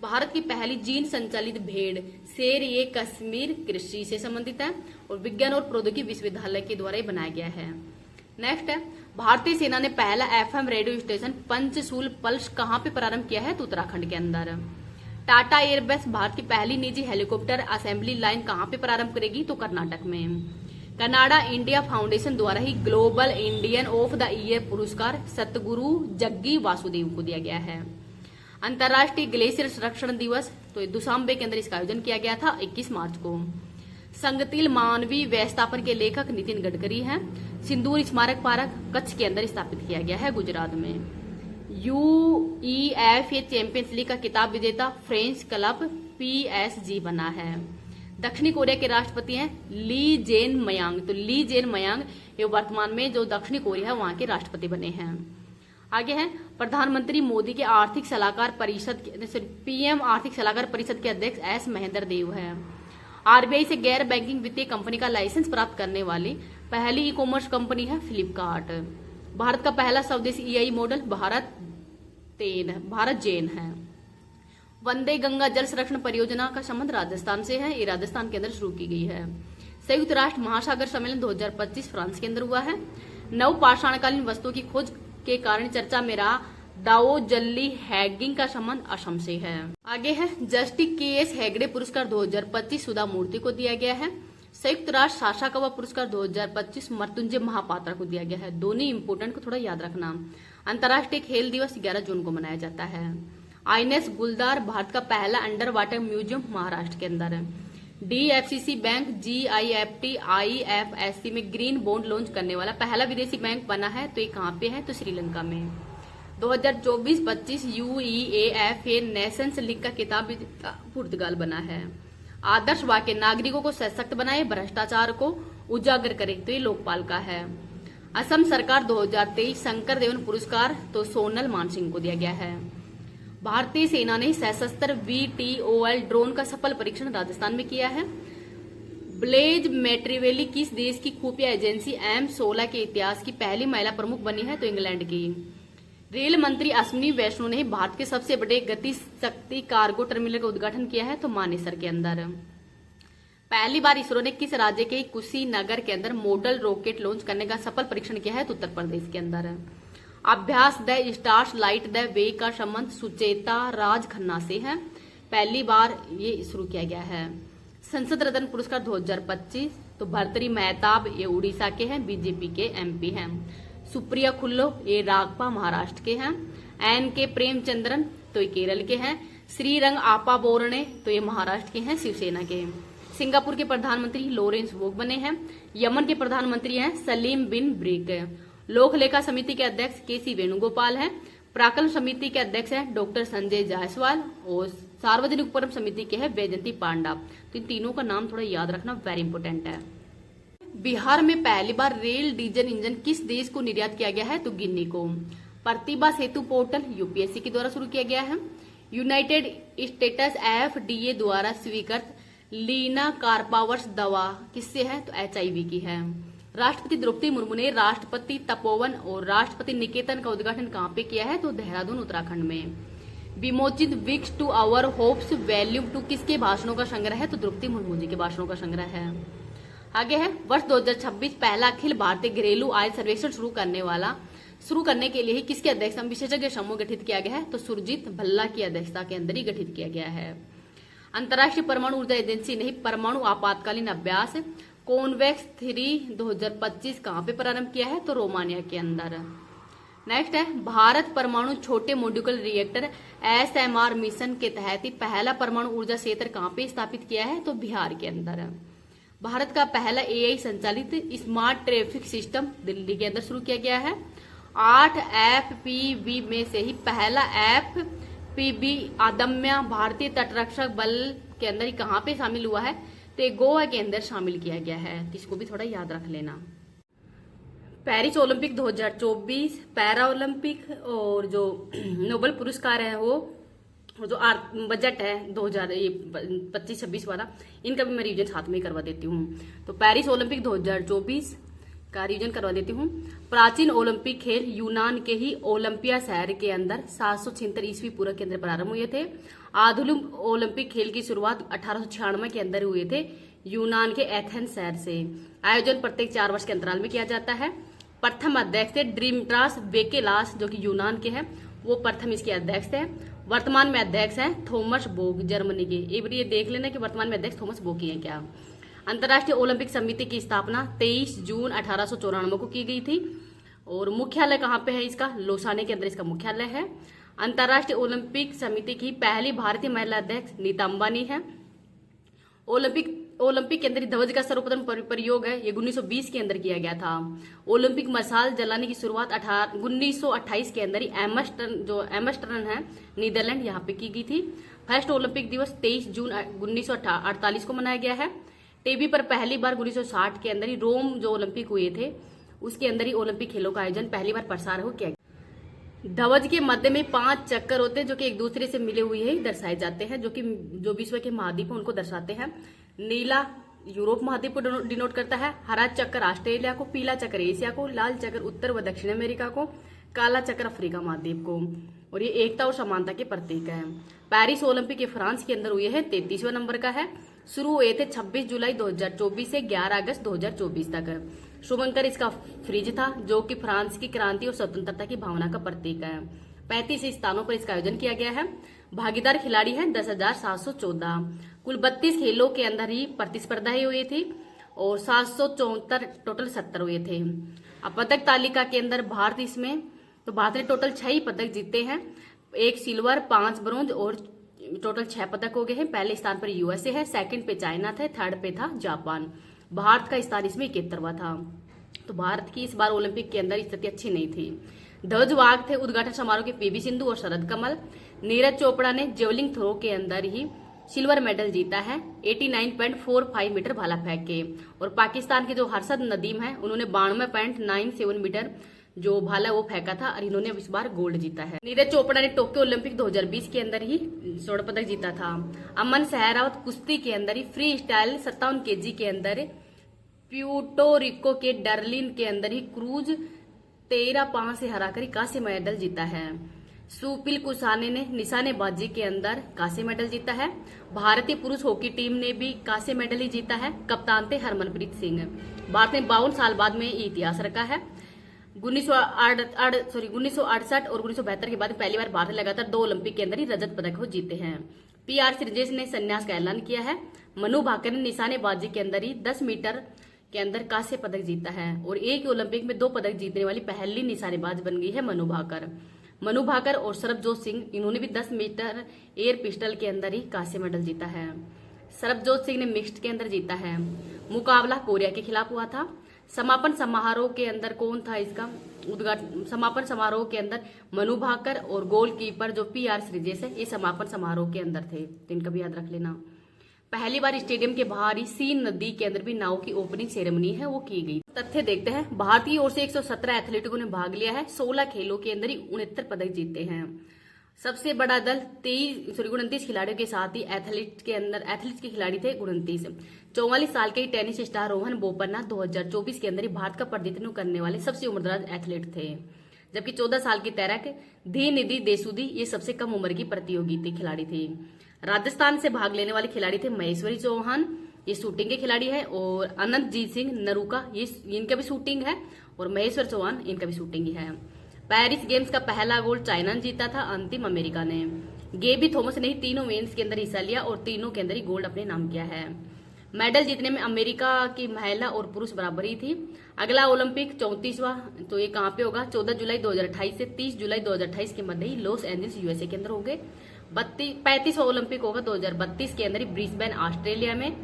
भारत की पहली जीन संचालित भेड़ शेर ये कश्मीर कृषि से संबंधित है और विज्ञान और प्रौद्योगिकी विश्वविद्यालय के द्वारा बनाया गया है। नेक्स्ट है भारतीय सेना ने पहला FM रेडियो स्टेशन पंचशूल पल्स कहाँ पे प्रारंभ किया है? तो उत्तराखंड के अंदर। टाटा एयरबेस भारत की पहली निजी हेलीकॉप्टर असेंबली लाइन कहाँ पे प्रारंभ करेगी? तो कर्नाटक में। कनाडा इंडिया फाउंडेशन द्वारा ही global Indian of the year पुरस्कार सतगुरु जग्गी वासुदेव को दिया गया है। अंतर्राष्ट्रीय ग्लेशियर संरक्षण दिवस तो दुशांबे के अंदर इसका आयोजन किया गया था 21 मार्च को। संगतिल मानवीय व्यवस्थापन के लेखक नितिन गडकरी हैं। सिंदूर स्मारक पार्क कच्छ के अंदर स्थापित किया गया है गुजरात में। UEFA चैंपियंस लीग का किताब विजेता फ्रेंच क्लब PSG बना है। दक्षिणी कोरिया के राष्ट्रपति हैं ली जेन मयांग। तो ली जेन मयांग ये वर्तमान में जो दक्षिणी कोरिया है वहां के राष्ट्रपति बने हैं। आगे है प्रधानमंत्री मोदी के आर्थिक सलाहकार परिषद PM आर्थिक सलाहकार परिषद के अध्यक्ष S महेंद्र देव है। RBI से गैर बैंकिंग वित्तीय कंपनी का लाइसेंस प्राप्त करने वाली पहली ई-कॉमर्स कंपनी है फ्लिपकार्ट। भारत का पहला स्वदेशी EI मॉडल भारत जेन है। वंदे गंगा जल संरक्षण परियोजना का संबंध राजस्थान से है। ये राजस्थान के अंदर शुरू की गई है। संयुक्त राष्ट्र महासागर सम्मेलन 2025 फ्रांस के अंदर हुआ है। नव पाषाणकालीन वस्तुओं की खोज के कारण चर्चा में रहा दाओ जल्ली हैगिंग का संबंध असम से है। आगे है जस्टिस KS हेगड़े पुरस्कार 2025 सुधा मूर्ति को दिया गया है। संयुक्त राष्ट्र साशाकवा पुरस्कार 2025 मृत्युंजय महापात्रा को दिया गया है। दोनों इंपोर्टेंट को थोड़ा याद रखना। अंतर्राष्ट्रीय खेल दिवस 11 जून को मनाया जाता है। INS गुलदार भारत का पहला अंडर वाटर म्यूजियम महाराष्ट्र के अंदर है। DFCC बैंक GIFT IFSC में ग्रीन बॉन्ड लॉन्च करने वाला पहला विदेशी बैंक बना है। तो ये कहाँ पे है? तो श्रीलंका में। 2024-25 UEFA नेशंस लीग का किताब विजेता पुर्तगाल बना है। आदर्श वाक्य नागरिकों को सशक्त बनाए, भ्रष्टाचार को उजागर करे। तो ये लोकपाल का है। असम सरकार 2023 शंकर देवन पुरस्कार तो सोनल मानसिंह को दिया गया है। भारतीय सेना ने सशस्त्र VTOL ड्रोन का सफल परीक्षण राजस्थान में किया है। ब्लेज मैट्रिवेली किस देश की खुफिया एजेंसी M16 के इतिहास की पहली महिला प्रमुख बनी है? तो इंग्लैंड की। रेल मंत्री अश्विनी वैष्णव ने भारत के सबसे बड़े गति शक्ति कार्गो टर्मिनल का उद्घाटन किया है। तो मानेसर के अंदर। पहली बार इसरो ने किस राज्य के कुशीनगर के अंदर मॉडल रॉकेट लॉन्च करने का सफल परीक्षण किया है? तो उत्तर प्रदेश के अंदर। अभ्यास the stars light the way का संबंध सुचेता राज खन्ना से है। पहली बार ये शुरू किया गया है। संसद रत्न पुरस्कार 2025 तो भर्तरी मेहताब ये उड़ीसा के हैं, BJP के MP हैं। सुप्रिया खुल्लो ये रागपा महाराष्ट्र के हैं। NK प्रेमचंद्रन तो ये केरल के हैं। श्रीरंग आपा बोरणे तो ये महाराष्ट्र के हैं, शिवसेना के। सिंगापुर के प्रधानमंत्री लॉरेंस वोग बने हैं। यमन के प्रधानमंत्री हैं सलीम बिन ब्रेक। लोक लेखा समिति के अध्यक्ष KC वेणुगोपाल हैं। प्राकलन समिति के अध्यक्ष हैं डॉक्टर संजय जायसवाल और सार्वजनिक उपक्रम समिति के हैं वैजंती पांडा। तो इन तीनों का नाम थोड़ा याद रखना, वेरी इंपोर्टेंट है। बिहार में पहली बार रेल डीजल इंजन किस देश को निर्यात किया गया है? तो गिनी को। प्रतिभा सेतु पोर्टल UPSC के द्वारा शुरू किया गया है। यूनाइटेड स्टेट्स FDA द्वारा स्वीकृत लीना कार्पावर्स दवा किससे है? तो HIV की है। राष्ट्रपति द्रौपदी मुर्मू ने राष्ट्रपति तपोवन और राष्ट्रपति निकेतन का उद्घाटन कहाँ पे किया है? तो देहरादून उत्तराखंड में। विमोचित wings to our hopes volume two किसके भाषणों का संग्रह है? तो द्रौपदी मुर्मू जी के भाषणों का संग्रह है। आगे है वर्ष 2026 पहला अखिल भारतीय घरेलू आय सर्वेक्षण शुरू करने के लिए ही किसकी अध्यक्षता में विशेषज्ञ समूह गठित किया गया है? तो सुरजीत भल्ला की अध्यक्षता के अंदर ही गठित किया गया है। अंतर्राष्ट्रीय परमाणु ऊर्जा एजेंसी ने परमाणु आपातकालीन अभ्यास कॉन्वेक्स 3 2025 कहाँ पे प्रारंभ किया है? तो रोमानिया के अंदर। नेक्स्ट है भारत परमाणु छोटे मॉड्यूलर रिएक्टर SMR मिशन के तहत ही पहला परमाणु ऊर्जा क्षेत्र कहाँ पे स्थापित किया है? तो बिहार के अंदर। भारत का पहला एआई संचालित स्मार्ट ट्रैफिक सिस्टम दिल्ली के अंदर शुरू किया गया है। 8 एफपीवी में से ही पहला एफपीवी अदम्य भारतीय तटरक्षक बल के अंदर ही कहाँ पे शामिल हुआ है, तो गोवा के अंदर शामिल किया गया है। इसको भी थोड़ा याद रख लेना। पेरिस ओलंपिक 2024, पैरा ओलंपिक और जो नोबेल पुरस्कार है वो जो बजट है 2025-26 वाला, इनका भी मैं रिवीजन साथ में करवा देती हूँ। तो पेरिस ओलंपिक 2024 का रिवीजन करवा देती हूँ। प्राचीन ओलंपिक खेल यूनान के ही ओलंपिया शहर के अंदर 776 ईस्वी पूर्व के अंदर प्रारंभ हुए थे। आधुनिक ओलंपिक खेल की शुरुआत 1896 के अंदर हुए थे यूनान के एथेंस शहर से। आयोजन प्रत्येक 4 वर्ष के अंतराल में किया जाता है। प्रथम अध्यक्ष थे ड्रीमट्रास बेकेलास जो कि यूनान के हैं, वो प्रथम इसके अध्यक्ष थे। वर्तमान में अध्यक्ष हैं थॉमस बोक जर्मनी के। एक बार ये देख लेना कि वर्तमान में अध्यक्ष थॉमस बोक ही हैं क्या। अंतर्राष्ट्रीय ओलंपिक समिति की स्थापना 23 जून 1894 को की गई थी और मुख्यालय कहाँ पे है इसका, लोसाने के अंदर इसका मुख्यालय है। अंतर्राष्ट्रीय ओलंपिक समिति की पहली भारतीय महिला अध्यक्ष नीता अंबानी है। ओलंपिक के अंदर ध्वज का सर्वप्रथम प्रयोग है ये 1920 के अंदर किया गया था। ओलंपिक मशाल जलाने की शुरुआत 1928 के अंदर ही एमस्टर्न है नीदरलैंड यहाँ पे की गई थी। फर्स्ट ओलंपिक दिवस 23 जून 1948 को मनाया गया है। टीवी पर पहली बार 1960 के अंदर ही रोम जो ओलंपिक हुए थे उसके अंदर ही ओलंपिक खेलों का आयोजन पहली बार प्रसार हो किया गया। ध्वज के मध्य में 5 चक्कर होते हैं जो कि एक दूसरे से मिले हुए ही दर्शाए जाते हैं, जो विश्व के महाद्वीप उनको दर्शाते हैं। नीला यूरोप महाद्वीप को डिनोट करता है, हरा चक्कर ऑस्ट्रेलिया को, पीला चक्कर एशिया को, लाल चक्कर उत्तर व दक्षिण अमेरिका को, काला चक्कर अफ्रीका महाद्वीप को। और ये एकता और समानता के प्रतीक है। पेरिस ओलंपिक के फ्रांस के अंदर हुए हैं, 33वां नंबर का है। शुरू हुए थे 26 जुलाई 2024 से 11 अगस्त 2024 तक। शुभंकर इसका फ्रिज था जो कि फ्रांस की क्रांति और स्वतंत्रता की भावना का प्रतीक है। 35 स्थानों पर इसका आयोजन किया गया है। भागीदार खिलाड़ी हैं 10,714। कुल 32 खेलों के अंदर ही प्रतिस्पर्धाएं हुई थी और 774 टोटल 70 हुए थे। अब पदक तालिका के अंदर भारत ने टोटल 6 ही पदक जीते हैं, 1 सिल्वर 5 ब्रोंज और टोटल 6 पदक हो गए हैं। पहले स्थान पर यूएसए है, सेकंड पे चाइना थे, थर्ड पे था जापान। भारत का स्थान इसमें 71वां था। तो भारत की इस बार ओलंपिक के अंदर स्थिति अच्छी नहीं थी। ध्वजवाहक थे उद्घाटन समारोह के पीवी सिंधु और शरद कमल। नीरज चोपड़ा ने जेवलिंग थ्रो के अंदर ही सिल्वर मेडल जीता है 89.45 मीटर भाला फेंक के। और पाकिस्तान के जो हर्षद नदीम है उन्होंने 92.97 मीटर जो भाला वो फेंका था और इन्होंने इस बार गोल्ड जीता है। नीरज चोपड़ा ने टोक्यो ओलंपिक 2020 के अंदर ही स्वर्ण पदक जीता था। अमन सहरावत कुश्ती के अंदर ही फ्री स्टाइल 57 केजी के अंदर प्यूर्टो रिको के डर्लिन के अंदर ही क्रूज 13-5 से हराकर कांस्य मेडल जीता है। सुपिल कुसाने ने निशानेबाजी के अंदर कांस्य मेडल जीता है। भारतीय पुरुष हॉकी टीम ने भी कांस्य मेडल ही जीता है। कप्तान थे हरमनप्रीत सिंह। भारत ने 52 साल बाद में इतिहास रखा है। 1968 और 1972 के बाद पहली बार भारत लगातार 2 ओलंपिक के अंदर ही रजत पदक को जीते हैं। PR श्रीजेश ने संन्यास का ऐलान किया है। मनु भाकर ने निशानेबाजी के अंदर ही 10 मीटर के अंदर कांस्य पदक जीता है और एक ओलंपिक में 2 पदक जीतने वाली पहली निशानेबाज बन गई है मनु भाकर और सरबजोत सिंह, इन्होंने भी 10 मीटर एयर पिस्टल के अंदर ही कांस्य मेडल जीता है। सरबजोत सिंह ने मिक्स्ड के अंदर जीता है। मुकाबला कोरिया के खिलाफ हुआ था। समापन समारोह के अंदर कौन था इसका उद्घाटन, समापन समारोह के अंदर मनु भाकर और गोलकीपर जो PR श्रीजेश है ये समापन समारोह के अंदर थे, तो इनका भी याद रख लेना। पहली बार स्टेडियम के बाहर ही सीन नदी के अंदर भी नाव की ओपनिंग सेरेमनी है वो की गई। तथ्य देखते हैं। भारत की ओर से 117 एथलीटों ने भाग लिया है। 16 खेलों के अंदर ही 69 पदक जीते हैं। सबसे बड़ा दल 29 खिलाड़ियों के साथ ही एथलीट के खिलाड़ी थे 29। 44 साल के टेनिस स्टार रोहन बोपन्ना 2024 के अंदर ही भारत का प्रतिनिधित्व करने वाले सबसे उम्रदराज एथलीट थे, जबकि 14 साल की तैराक धी निधि देसूदी ये सबसे कम उम्र की प्रतियोगी खिलाड़ी थी। राजस्थान से भाग लेने वाले खिलाड़ी थे महेश्वरी चौहान, ये शूटिंग के खिलाड़ी है, और अनंतजीत सिंह नरूका ये इनका भी शूटिंग है, और महेश्वर चौहान इनका भी शूटिंग ही है। पेरिस गेम्स का पहला गोल्ड चाइना ने जीता था, अंतिम अमेरिका ने। गेबी थॉमस ने ही तीनों इवेंट्स के अंदर हिस्सा लिया और तीनों के अंदर ही गोल्ड अपने नाम किया है। मेडल जीतने में अमेरिका की महिला और पुरुष बराबरी थी। अगला ओलंपिक 34वां तो ये कहाँ पे होगा 14 जुलाई 2028 से 30 जुलाई 2028 के मध्य ही लॉस एंजल्स USA के अंदर होंगे। 35वां ओलंपिक होगा 2032 के अंदर ही ब्रिस्बेन ऑस्ट्रेलिया में।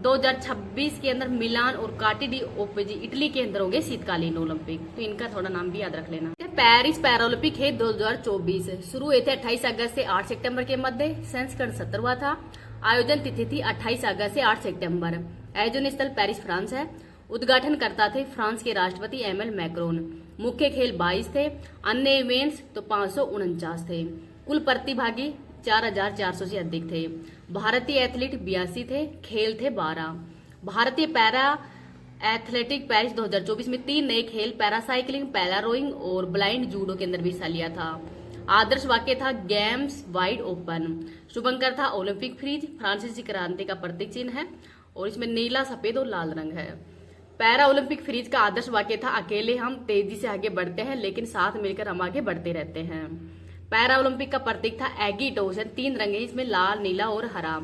2026 के अंदर मिलान और काटी डी ओपेजी इटली के अंदर होंगे शीतकालीन ओलंपिक, तो इनका थोड़ा नाम भी याद रख लेना। पेरिस पैरालंपिक है 2024 शुरू हुए थे 28 अगस्त से 8 सितंबर के मध्य, संस्करण 17वां था। आयोजन तिथि थी 28 अगस्त से 8 सितंबर। आयोजन स्थल पेरिस फ्रांस है। उद्घाटन करता थे फ्रांस के राष्ट्रपति एमएल मैक्रोन। मुख्य खेल 22 थे, अन्य इवेंट्स तो 549 थे। कुल प्रतिभागी 4400 से अधिक थे। भारतीय एथलीट 82 थे, खेल थे 12। भारतीय पैरा एथलेटिक पेरिस 2024 में 3 नए खेल पैरासाइकिलिंग, पैरा रोइंग और ब्लाइंड जूडो के अंदर भी हिस्सा लिया था। आदर्श वाक्य था गेम्स वाइड ओपन। शुभंकर था ओलंपिक फ्रीज, फ्रांसीसी क्रांति का प्रतीक चिन्ह है और इसमें नीला, सफेद और लाल रंग है। पैरा ओलंपिक फ्रीज का आदर्श वाक्य था अकेले हम तेजी से आगे बढ़ते हैं लेकिन साथ मिलकर हम आगे बढ़ते रहते हैं। पैरा ओलंपिक का प्रतीक था एगिटोशन, 3 रंग है इसमें, लाल, नीला और हरा।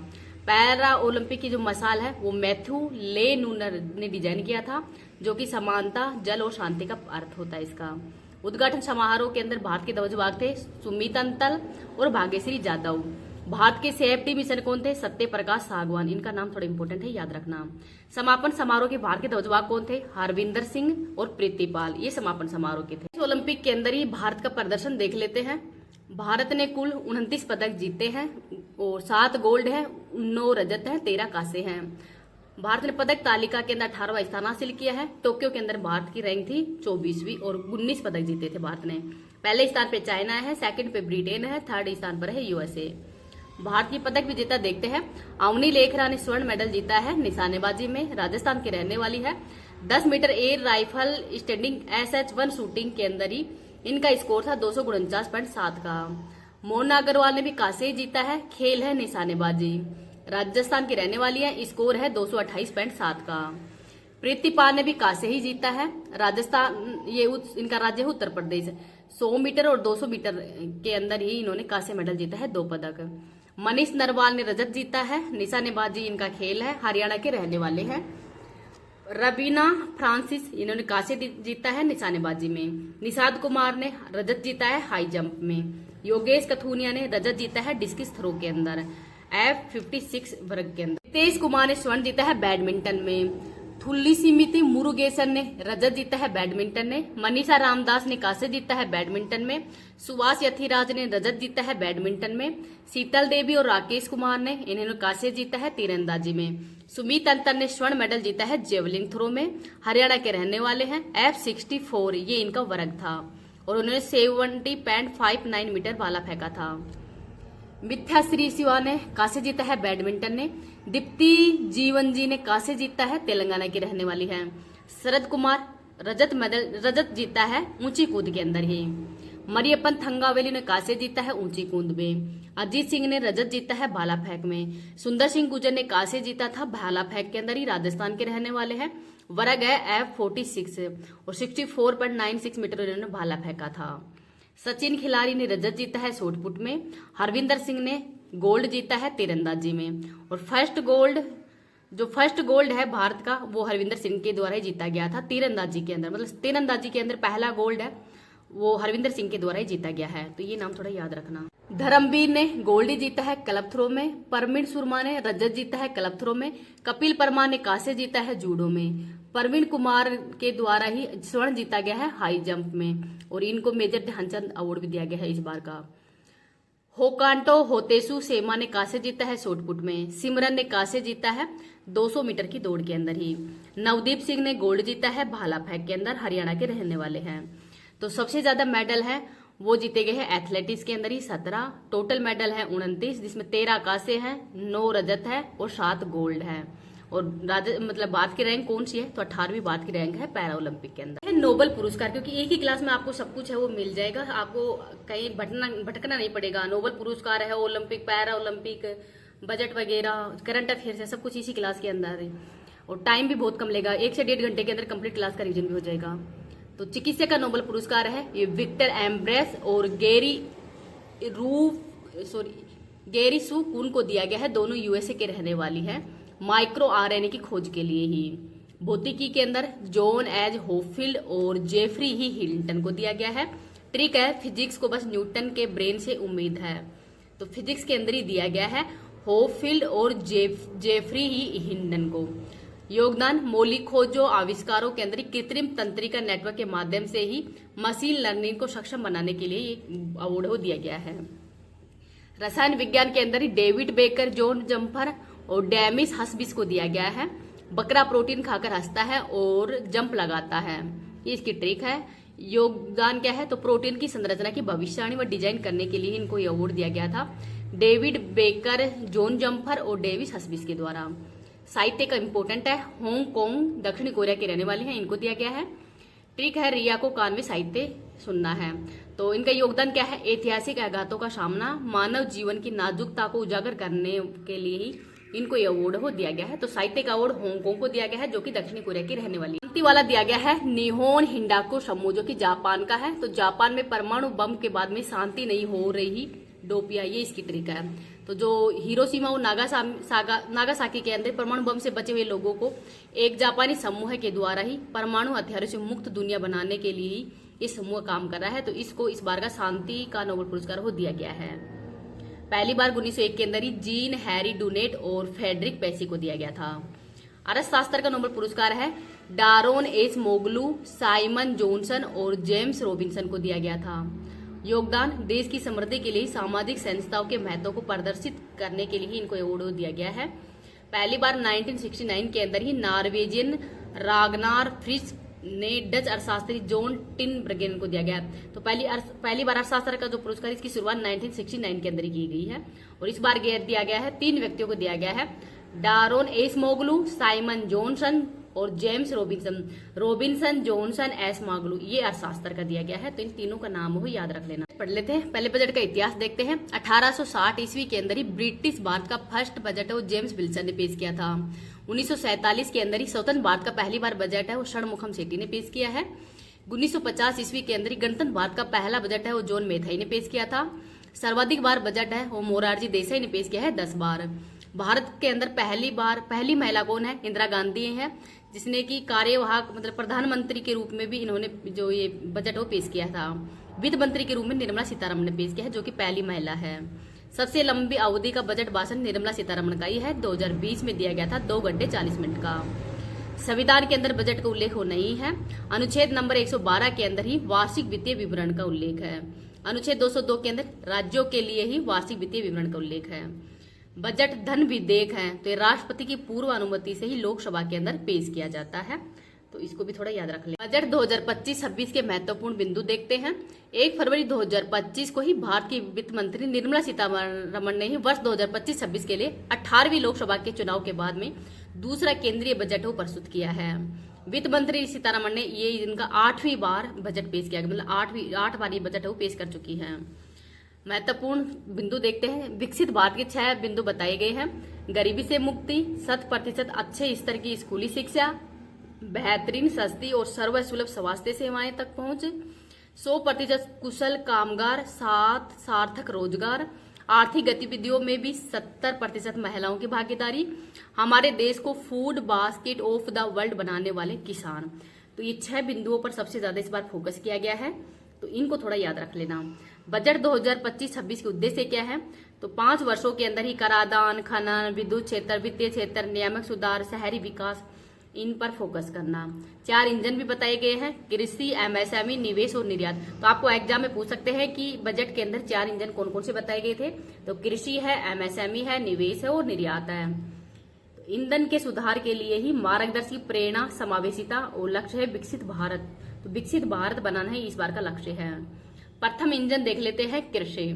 पैरा ओलंपिक की जो मसाल है वो मैथ्यू ले नूनर ने डिजाइन किया था, जो कि समानता, जल और शांति का अर्थ होता है इसका। उद्घाटन समारोह के अंदर भारत के ध्वजवाहक थे सुमित अंतल और भाग्यश्री जादव। भारत के सेफ्टी मिशन कौन थे? सत्य प्रकाश सागवान, इनका नाम थोड़ा इंपॉर्टेंट है, याद रखना। समापन समारोह के भारत के ध्वजवाहक कौन थे? हरविंदर सिंह और प्रीतिपाल, ये समापन समारोह के थे। इस ओलंपिक के अंदर ही भारत का प्रदर्शन देख लेते हैं। भारत ने कुल 29 पदक जीते हैं और 7 गोल्ड है, 9 रजत है, 13 कांसे हैं। भारत ने पदक तालिका के अंदर 18वां स्थान हासिल किया है। टोक्यो के अंदर भारत की रैंक थी 24वीं और 19 पदक जीते थे भारत ने। पहले स्थान पे चाइना है, सेकंड पे ब्रिटेन है, थर्ड स्थान पर है यूएसए। भारत की पदक विजेता देखते हैं। अवनी लेखरा ने स्वर्ण मेडल जीता है निशानेबाजी में, राजस्थान की रहने वाली है। 10 metre air rifle standing SH1 shooting के अंदर ही इनका स्कोर था 249.7 का। मोना अग्रवाल ने भी कांसे जीता है, खेल है निशानेबाजी, राजस्थान की रहने वाली है, स्कोर है 228.7 का। प्रीतिपाल ने भी कांसे ही जीता है, राजस्थान, इनका राज्य है उत्तर प्रदेश। 100 मीटर और 200 मीटर के अंदर ही इन्होंने कांसे मेडल जीता है, 2 पदक। मनीष नरवाल ने रजत जीता है, निशानेबाजी इनका खेल है, हरियाणा के रहने वाले हैं। रबीना फ्रांसिस, इन्होंने कांसे जीता है निशानेबाजी में। निषाद कुमार ने रजत जीता है हाई जंप में। योगेश कथुनिया ने रजत जीता है डिस्कस थ्रो के अंदर, F56 वर्ग के अंदर। नितेश कुमार ने स्वर्ण जीता है बैडमिंटन में। थुल्ली सिमिति मुरुगेसन ने रजत जीता है बैडमिंटन में। मनीषा रामदास ने कांसे जीता है बैडमिंटन में। सुभाष यथिराज ने रजत जीता है बैडमिंटन में। शीतल देवी और राकेश कुमार ने इन्होंने कांसे जीता है तीरंदाजी में। सुमित अंतर ने स्वर्ण मेडल जीता है जेवलिन थ्रो में, हरियाणा के रहने वाले हैं। F64 ये इनका वर्ग था और उन्होंने 70.59 मीटर भाला फेंका था। मिथ्या श्री शिवा ने कांसे जीता है बैडमिंटन में। दीप्ति जीवन जी ने कांसे जीता है, तेलंगाना की रहने वाली है। शरद कुमार रजत जीता है ऊंची कूद के अंदर ही। मरियप्पन थंगावेली ने कांसे जीता है ऊंची कूद में। अजीत सिंह ने रजत जीता है भाला फेंक में। सुंदर सिंह गुर्जर ने कांसे जीता था भाला फेंक के अंदर ही, राजस्थान के रहने वाले हैं। वर्ग है F46 और 64.96 मीटर इन्होंने भाला फेंका था। सचिन खिलाड़ी ने रजत जीता है शॉटपुट में। हरविंदर सिंह ने गोल्ड जीता है तीरंदाजी में। और फर्स्ट गोल्ड है भारत का वो हरविंदर सिंह के द्वारा ही जीता गया था तीरंदाजी के अंदर, मतलब तीरंदाजी के अंदर पहला गोल्ड है वो हरविंदर सिंह के द्वारा ही जीता गया है, तो ये नाम थोड़ा याद रखना। धर्मवीर ने गोल्ड जीता है क्लब थ्रो में। परमीन सुरमा ने रजत जीता है क्लब थ्रो में। कपिल परमार ने कांसे जीता है जूडो में। प्रवीण कुमार के द्वारा ही स्वर्ण जीता गया है हाई जंप में और इनको मेजर ध्यानचंद अवार्ड भी दिया गया है इस बार का। होकांटो होतेसु सेमा ने कांसे जीता है शॉटपुट में। सिमरन ने कांसे जीता है 200 मीटर की दौड़ के अंदर ही। नवदीप सिंह ने गोल्ड जीता है भाला फेंक के अंदर, हरियाणा के रहने वाले हैं। तो सबसे ज्यादा मेडल है वो जीते गए हैं एथलेटिक्स के अंदर ही 17। टोटल मेडल है 29, जिसमें 13 कांसे हैं, 9 रजत है और 7 गोल्ड है। और मतलब बात की रैंक कौन सी है? तो 18वीं बात की रैंक है पैरा ओलंपिक के अंदर। नोबेल पुरस्कार, क्योंकि एक ही क्लास में आपको सब कुछ है वो मिल जाएगा, आपको कहीं भटकना नहीं पड़ेगा। नोबेल पुरस्कार है, ओलंपिक, पैरा ओलंपिक, बजट वगैरह, करंट अफेयर्स है, सब कुछ इसी क्लास के अंदर है। और टाइम भी बहुत कम लेगा, 1 से 1.5 घंटे के अंदर कंप्लीट क्लास का रिविजन भी हो जाएगा। तो चिकित्सा का नोबेल पुरस्कार है ये विक्टर एम्ब्रेस और गेरी सू कून को दिया गया है। दोनों यूएसए के रहने वाली है, माइक्रो आरएनए की खोज के लिए ही। भौतिकी के अंदर जॉन एज होपफील्ड और जेफरी ही हिल्टन को दिया गया है। ट्रिक है फिजिक्स को बस न्यूटन के ब्रेन से उम्मीद है, तो फिजिक्स के अंदर ही दिया गया है। होपफील्ड और जेफरी हिंडन को। योगदान मौलिक खोजों, आविष्कारों के अंदर कृत्रिम तंत्रिका नेटवर्क के माध्यम से ही मशीन लर्निंग को सक्षम बनाने के लिए अवार्ड दिया गया है। रसायन विज्ञान के अंदर ही डेविड बेकर, जॉन जम्पर और डेमिस हस्बिस को दिया गया है। बकरा प्रोटीन खाकर हंसता है और जंप लगाता है, ये इसकी ट्रिक है। योगदान क्या है, तो प्रोटीन की संरचना की भविष्यवाणी व डिजाइन करने के लिए इनको ये अवार्ड दिया गया था, डेविड बेकर, जॉन जम्पर और डेविस हस्बिस के द्वारा। साहित्य का इंपॉर्टेंट है, हांगकांग दक्षिण कोरिया के रहने वाले हैं, इनको दिया गया है। ट्रिक है, रिया को कान में साहित्य सुनना है। तो इनका योगदान क्या है, ऐतिहासिक आघातों का सामना, मानव जीवन की नाजुकता को उजागर करने के लिए ही इनको ये अवार्ड दिया गया है। तो साहित्य का अवार्ड हांगकांग को दिया गया है, जो कि दक्षिण कोरिया की रहने वाली है। शांति वाला दिया गया है निहोन हिंडाको समूह, जो कि जापान का है। तो जापान में परमाणु बम के बाद में शांति नहीं हो रही, डोपिया, ये इसकी ट्रिक है। तो जो हिरोशिमा और नागासाकी के अंदर परमाणु बम से बचे हुए लोगों को एक जापानी समूह के द्वारा ही परमाणु हथियारों से मुक्त दुनिया बनाने के लिए ही ये समूह काम कर रहा है। तो इसको इस बार का शांति का नोबेल पुरस्कार दिया गया है। पहली बार 1901 के अंदर ही जीन हैरी डुनेट और फेडरिक पेसी को दिया गया था। अर्थशास्त्र का नोबेल पुरस्कार है डारोन एस मोगलू, साइमन जॉनसन और जेम्स रॉबिन्सन को दिया गया था। योगदान देश की समृद्धि के लिए सामाजिक संस्थाओं के महत्व को प्रदर्शित करने के लिए इनको अवार्ड दिया गया है। पहली बार 1969 के अंदर ही नॉर्वेजियन रागनार फ्रिज ने डच अर्थशास्त्री जॉन टिनब्रगेन को दिया गया। तो पहली बार अर्थशास्त्र का जो पुरस्कार, इसकी शुरुआत 1969 के अंदर ही की गई है। और इस बार दिया गया है 3 व्यक्तियों को दिया गया है, डारोन एस मोगलू, साइमन जॉनसन और जेम्स रॉबिन्सन जॉनसन एस मागलू, ये अर्थशास्त्र का दिया गया है। तो इन तीनों का नाम याद रख लेना। पढ़ लेते हैं, पहले बजट का इतिहास देखते हैं। 1860 ईस्वी के अंदर ही ब्रिटिश भारत का फर्स्ट बजट है वो जेम्स विल्सन ने पेश किया था। 1947 के अंदर ही स्वतंत्र भारत का पहली बार बजट है वो षणमुखम सेठी ने पेश किया है। 1950 ईस्वी के अंदर ही गणतंत्र भारत का पहला बजट है वो जॉन मेथाई ने पेश किया था। सर्वाधिक बार बजट है वो मोरारजी देसाई ने पेश किया है 10 बार। भारत के अंदर पहली महिला कौन है, इंदिरा गांधी है, जिसने की कार्यवाहक मतलब प्रधानमंत्री के रूप में भी इन्होंने जो ये बजट वो पेश किया था। वित्त मंत्री के रूप में निर्मला सीतारमण ने पेश किया है, जो कि पहली महिला है। सबसे लंबी अवधि का बजट भाषण निर्मला सीतारमण का ही है, 2020 में दिया गया था 2 घंटे 40 मिनट का। संविधान के अंदर बजट का उल्लेख नहीं है। अनुच्छेद नंबर 112 के अंदर ही वार्षिक वित्तीय विवरण का उल्लेख है। अनुच्छेद 202 के अंदर राज्यों के लिए ही वार्षिक वित्तीय विवरण का उल्लेख है। बजट धन विधेयक है, तो ये राष्ट्रपति की पूर्व अनुमति से ही लोकसभा के अंदर पेश किया जाता है, तो इसको भी थोड़ा याद रख लें। बजट 2025-26 के महत्वपूर्ण बिंदु देखते हैं। 1 फरवरी 2025 को ही भारत की वित्त मंत्री निर्मला सीतारमण ने ही वर्ष 2025-26 के लिए 18वीं लोकसभा के चुनाव के बाद में दूसरा केंद्रीय बजट को प्रस्तुत किया है। वित्त मंत्री सीतारमण ने ये इनका 8वीं बार बजट पेश किया, मतलब 8 बार ये बजट वो पेश कर चुकी है। महत्वपूर्ण बिंदु देखते हैं। विकसित भारत के 6 बिंदु बताए गए हैं। गरीबी से मुक्ति, 100% अच्छे स्तर की स्कूली शिक्षा, बेहतरीन सस्ती और सर्वसुलभ स्वास्थ्य सेवाएं तक पहुंच, 100% कुशल कामगार, सार्थक रोजगार, आर्थिक गतिविधियों में भी 70% महिलाओं की भागीदारी, हमारे देश को food basket of the world बनाने वाले किसान। तो ये 6 बिंदुओं पर सबसे ज्यादा इस बार फोकस किया गया है, तो इनको थोड़ा याद रख लेना। बजट 2025-26 के उद्देश्य क्या है, तो 5 वर्षों के अंदर ही कराधान, खनन, विद्युत क्षेत्र, वित्तीय क्षेत्र, नियामक सुधार, शहरी विकास, इन पर फोकस करना। 4 इंजन भी बताए गए हैं, कृषि, एमएसएमई, निवेश और निर्यात। तो आपको एग्जाम में पूछ सकते हैं कि बजट के अंदर 4 इंजन कौन कौन से बताए गए थे, तो कृषि है, एमएसएमई है, निवेश है और निर्यात है। तो ईंधन के सुधार के लिए ही मार्गदर्शी प्रेरणा, समावेशिता और लक्ष्य है विकसित भारत। तो विकसित भारत बनाना ही इस बार का लक्ष्य है। प्रथम इंजन देख लेते हैं, कृषि।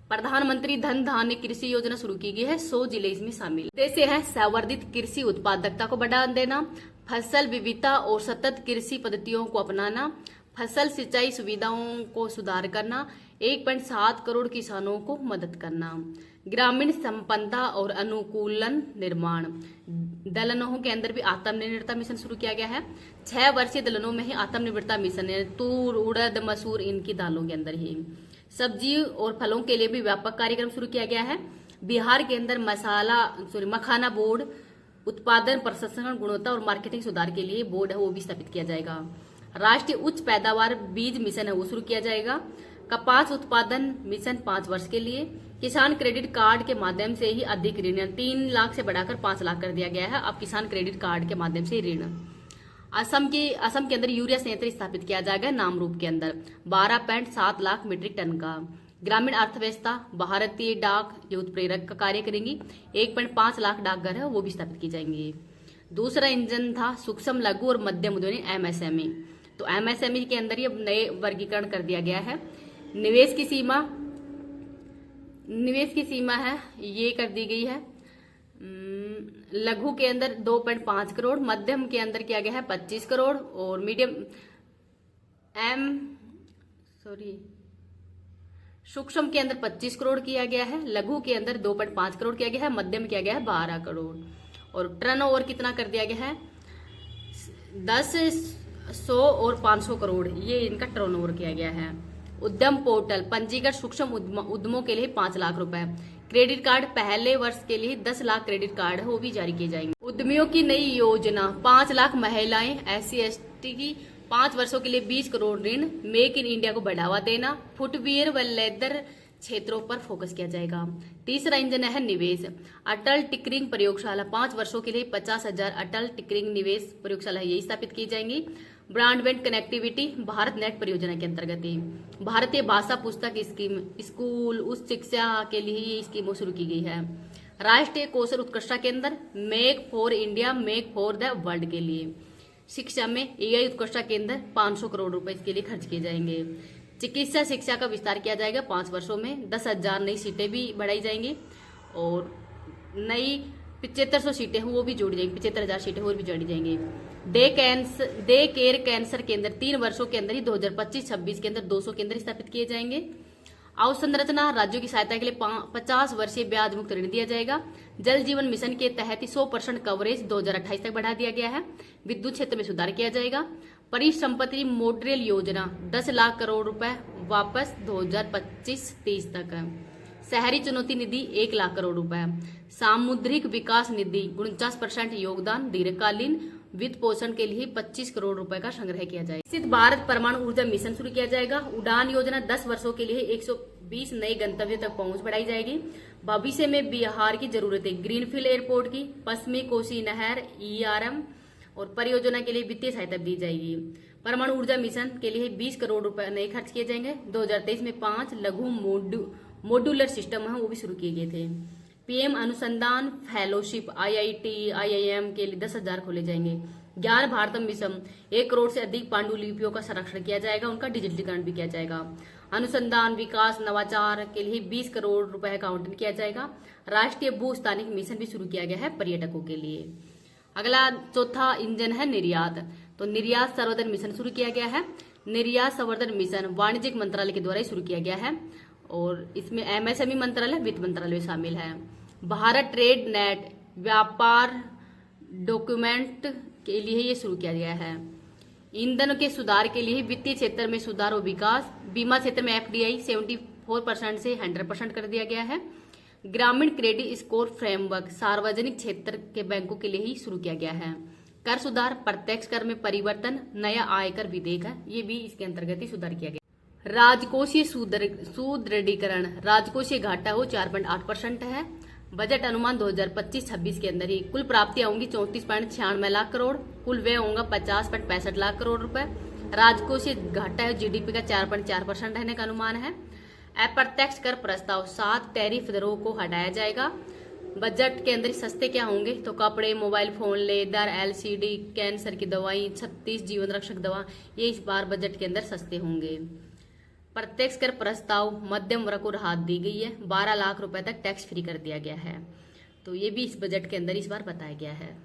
प्रधानमंत्री धन धान्य कृषि योजना शुरू की गई है, 100 जिले इसमें शामिल। उद्देश्य है संवर्धित कृषि उत्पादकता को बढ़ावा देना, फसल विविधता और सतत कृषि पद्धतियों को अपनाना, फसल सिंचाई सुविधाओं को सुधार करना, 1.7 करोड़ किसानों को मदद करना, ग्रामीण संपन्नता और अनुकूलन निर्माण। दलनों के अंदर भी आत्मनिर्भरता मिशन शुरू किया गया है। 6 वर्षीय दलनों में ही आत्मनिर्भरता मिशन है, तूर, उड़द, मसूर, इनकी दालों के अंदर ही। सब्जी और फलों के लिए भी व्यापक कार्यक्रम शुरू किया गया है। बिहार के अंदर मखाना बोर्ड, उत्पादन प्रसंस्करण, गुणवत्ता और मार्केटिंग सुधार के लिए बोर्ड है वो भी स्थापित किया जाएगा। राष्ट्रीय उच्च पैदावार बीज मिशन है वो शुरू किया जाएगा। कपास उत्पादन मिशन 5 वर्ष के लिए। किसान क्रेडिट कार्ड के माध्यम से ही अधिक ऋण 3 लाख से बढ़ाकर 5 लाख कर दिया गया है। अब किसान क्रेडिट कार्ड के माध्यम से ऋण। असम के अंदर यूरिया संयंत्र स्थापित किया जाएगा नामरूप के अंदर 12.7 लाख मीट्रिक टन का। ग्रामीण अर्थव्यवस्था भारतीय डाक ये उत्प्रेरक का कार्य करेंगी। 1.5 लाख डाकघर है वो भी स्थापित की जाएंगे। दूसरा इंजन था सूक्ष्म लघु और मध्यम उद्योग एमएसएमई। तो एमएसएमई के अंदर ये नए वर्गीकरण कर दिया गया है। निवेश की सीमा है ये कर दी गई है। लघु के अंदर 2.5 करोड़, मध्यम के अंदर किया गया है 25 करोड़ और मीडियम सूक्ष्म के अंदर 25 करोड़ किया गया है। लघु के अंदर 2.5 करोड़ किया गया है। मध्यम किया गया है 12 करोड़ और टर्नओवर कितना कर दिया गया है 10, 100 और 500 करोड़ ये इनका टर्नओवर किया गया है। उद्यम पोर्टल पंजीकृत सूक्ष्म उद्यमों के लिए 5 लाख रुपए। क्रेडिट कार्ड पहले वर्ष के लिए 10 लाख क्रेडिट कार्ड है वो भी जारी किए जाएंगे। उद्यमियों की नई योजना 5 लाख महिलाएं SC/ST की 5 वर्षों के लिए 20 करोड़ ऋण। मेक इन इंडिया को बढ़ावा देना। फुटवियर व लेदर क्षेत्रों पर फोकस किया जाएगा। तीसरा इंजन है निवेश। अटल टिकरिंग प्रयोगशाला 5 वर्षों के लिए 50,000 अटल टिकरिंग निवेश प्रयोगशाला यही स्थापित की जाएंगी। ब्रॉडबैंड कनेक्टिविटी भारत नेट परियोजना के अंतर्गत ही भारतीय भाषा पुस्तक स्कीम स्कूल उच्च शिक्षा के लिए ये स्कीम शुरू की गई है। राष्ट्रीय कौशल उत्कृष्टता केंद्र make for India make for the world के लिए। शिक्षा में AI उत्कृष्टता केंद्र 500 करोड़ रुपए इसके लिए खर्च किए जाएंगे। चिकित्सा शिक्षा का विस्तार किया जाएगा 5 वर्षों में 10,000 नई सीटें भी बढ़ाई जाएंगी और नई 7500 सीटें वो भी जोड़ी जाएंगी। 75,000 सीटें और भी जोड़ी जाएंगी। डे केयर कैंसर केंद्र 3 वर्षों के अंदर ही 2025-26 के अंदर 200 केंद्र स्थापित किए जाएंगे। अवसंरचना राज्यों की सहायता के लिए 50 वर्षीय ब्याज मुक्त ऋण दिया जाएगा। जल जीवन मिशन के तहत 100% कवरेज 2028 तक बढ़ा दिया गया है। विद्युत क्षेत्र में सुधार किया जाएगा। परिसंपत्ति मॉडल योजना 10 लाख करोड़ रुपए वापस 2025-30 तक है। शहरी चुनौती निधि 1 लाख करोड़ रुपए। सामुद्रिक विकास निधि 49% योगदान। दीर्घकालीन वित्त पोषण के लिए 25 करोड़ रुपए का संग्रह किया जाएगा। विकसित भारत परमाणु ऊर्जा मिशन शुरू किया जाएगा। उड़ान योजना 10 वर्षों के लिए 120 नए गंतव्यों तक पहुंच बढ़ाई जाएगी। भविष्य में बिहार की जरूरतें ग्रीनफील्ड एयरपोर्ट की, पश्चिमी कोसी नहर ERM और परियोजना के लिए वित्तीय सहायता दी जाएगी। परमाणु ऊर्जा मिशन के लिए 20 करोड़ रुपए नए खर्च किए जाएंगे। 2023 में 5 लघु मॉड्यूलर सिस्टम है वो भी शुरू किए गए थे। PM अनुसंधान फेलोशिप IIT IIM के लिए 10,000 खोले जाएंगे। ज्ञान भारतम मिशन 1 करोड़ से अधिक पांडुलिपियों का संरक्षण किया जाएगा, उनका डिजिटलीकरण भी किया जाएगा। अनुसंधान विकास नवाचार के लिए 20 करोड़ रुपए का आवंटन किया जाएगा। राष्ट्रीय भू स्थानिक मिशन भी शुरू किया गया है पर्यटकों के लिए। अगला चौथा इंजन है निर्यात। तो निर्यात संवर्धन मिशन शुरू किया गया है। निर्यात संवर्धन मिशन वाणिज्यिक मंत्रालय के द्वारा शुरू किया गया है और इसमें MSME मंत्रालय वित्त मंत्रालय शामिल है। भारत ट्रेड नेट व्यापार डॉक्यूमेंट के लिए ये शुरू किया गया है। ईंधन के सुधार के लिए वित्तीय क्षेत्र में सुधार और विकास। बीमा क्षेत्र में FDI 74% से 100% कर दिया गया है। ग्रामीण क्रेडिट स्कोर फ्रेमवर्क सार्वजनिक क्षेत्र के बैंकों के लिए ही शुरू किया गया है। कर सुधार प्रत्यक्ष कर में परिवर्तन नया आयकर विधेयक है ये भी इसके अंतर्गत ही सुधार किया गया। राजकोषीय सुदृढ़ीकरण राजकोषीय घाटा वो 4.8% है। बजट अनुमान 2025-26 के अंदर ही कुल प्राप्तियां होंगी 34.96 लाख करोड़। कुल व्यय होगा 50.65 लाख करोड़ रुपए। राजकोषीय घाटा है GDP का 4.4% रहने का अनुमान है। अप्रत्यक्ष कर प्रस्ताव 7 टैरिफ दरों को हटाया जाएगा। बजट के अंदर सस्ते क्या होंगे तो कपड़े, mobile phone, leather, LCD, cancer की दवाई, 36 जीवन रक्षक दवा ये इस बार बजट के अंदर सस्ते होंगे। प्रत्यक्ष कर प्रस्ताव मध्यम वर्ग को राहत दी गई है। 12 लाख रुपए तक टैक्स फ्री कर दिया गया है। तो ये भी इस बजट के अंदर इस बार बताया गया है।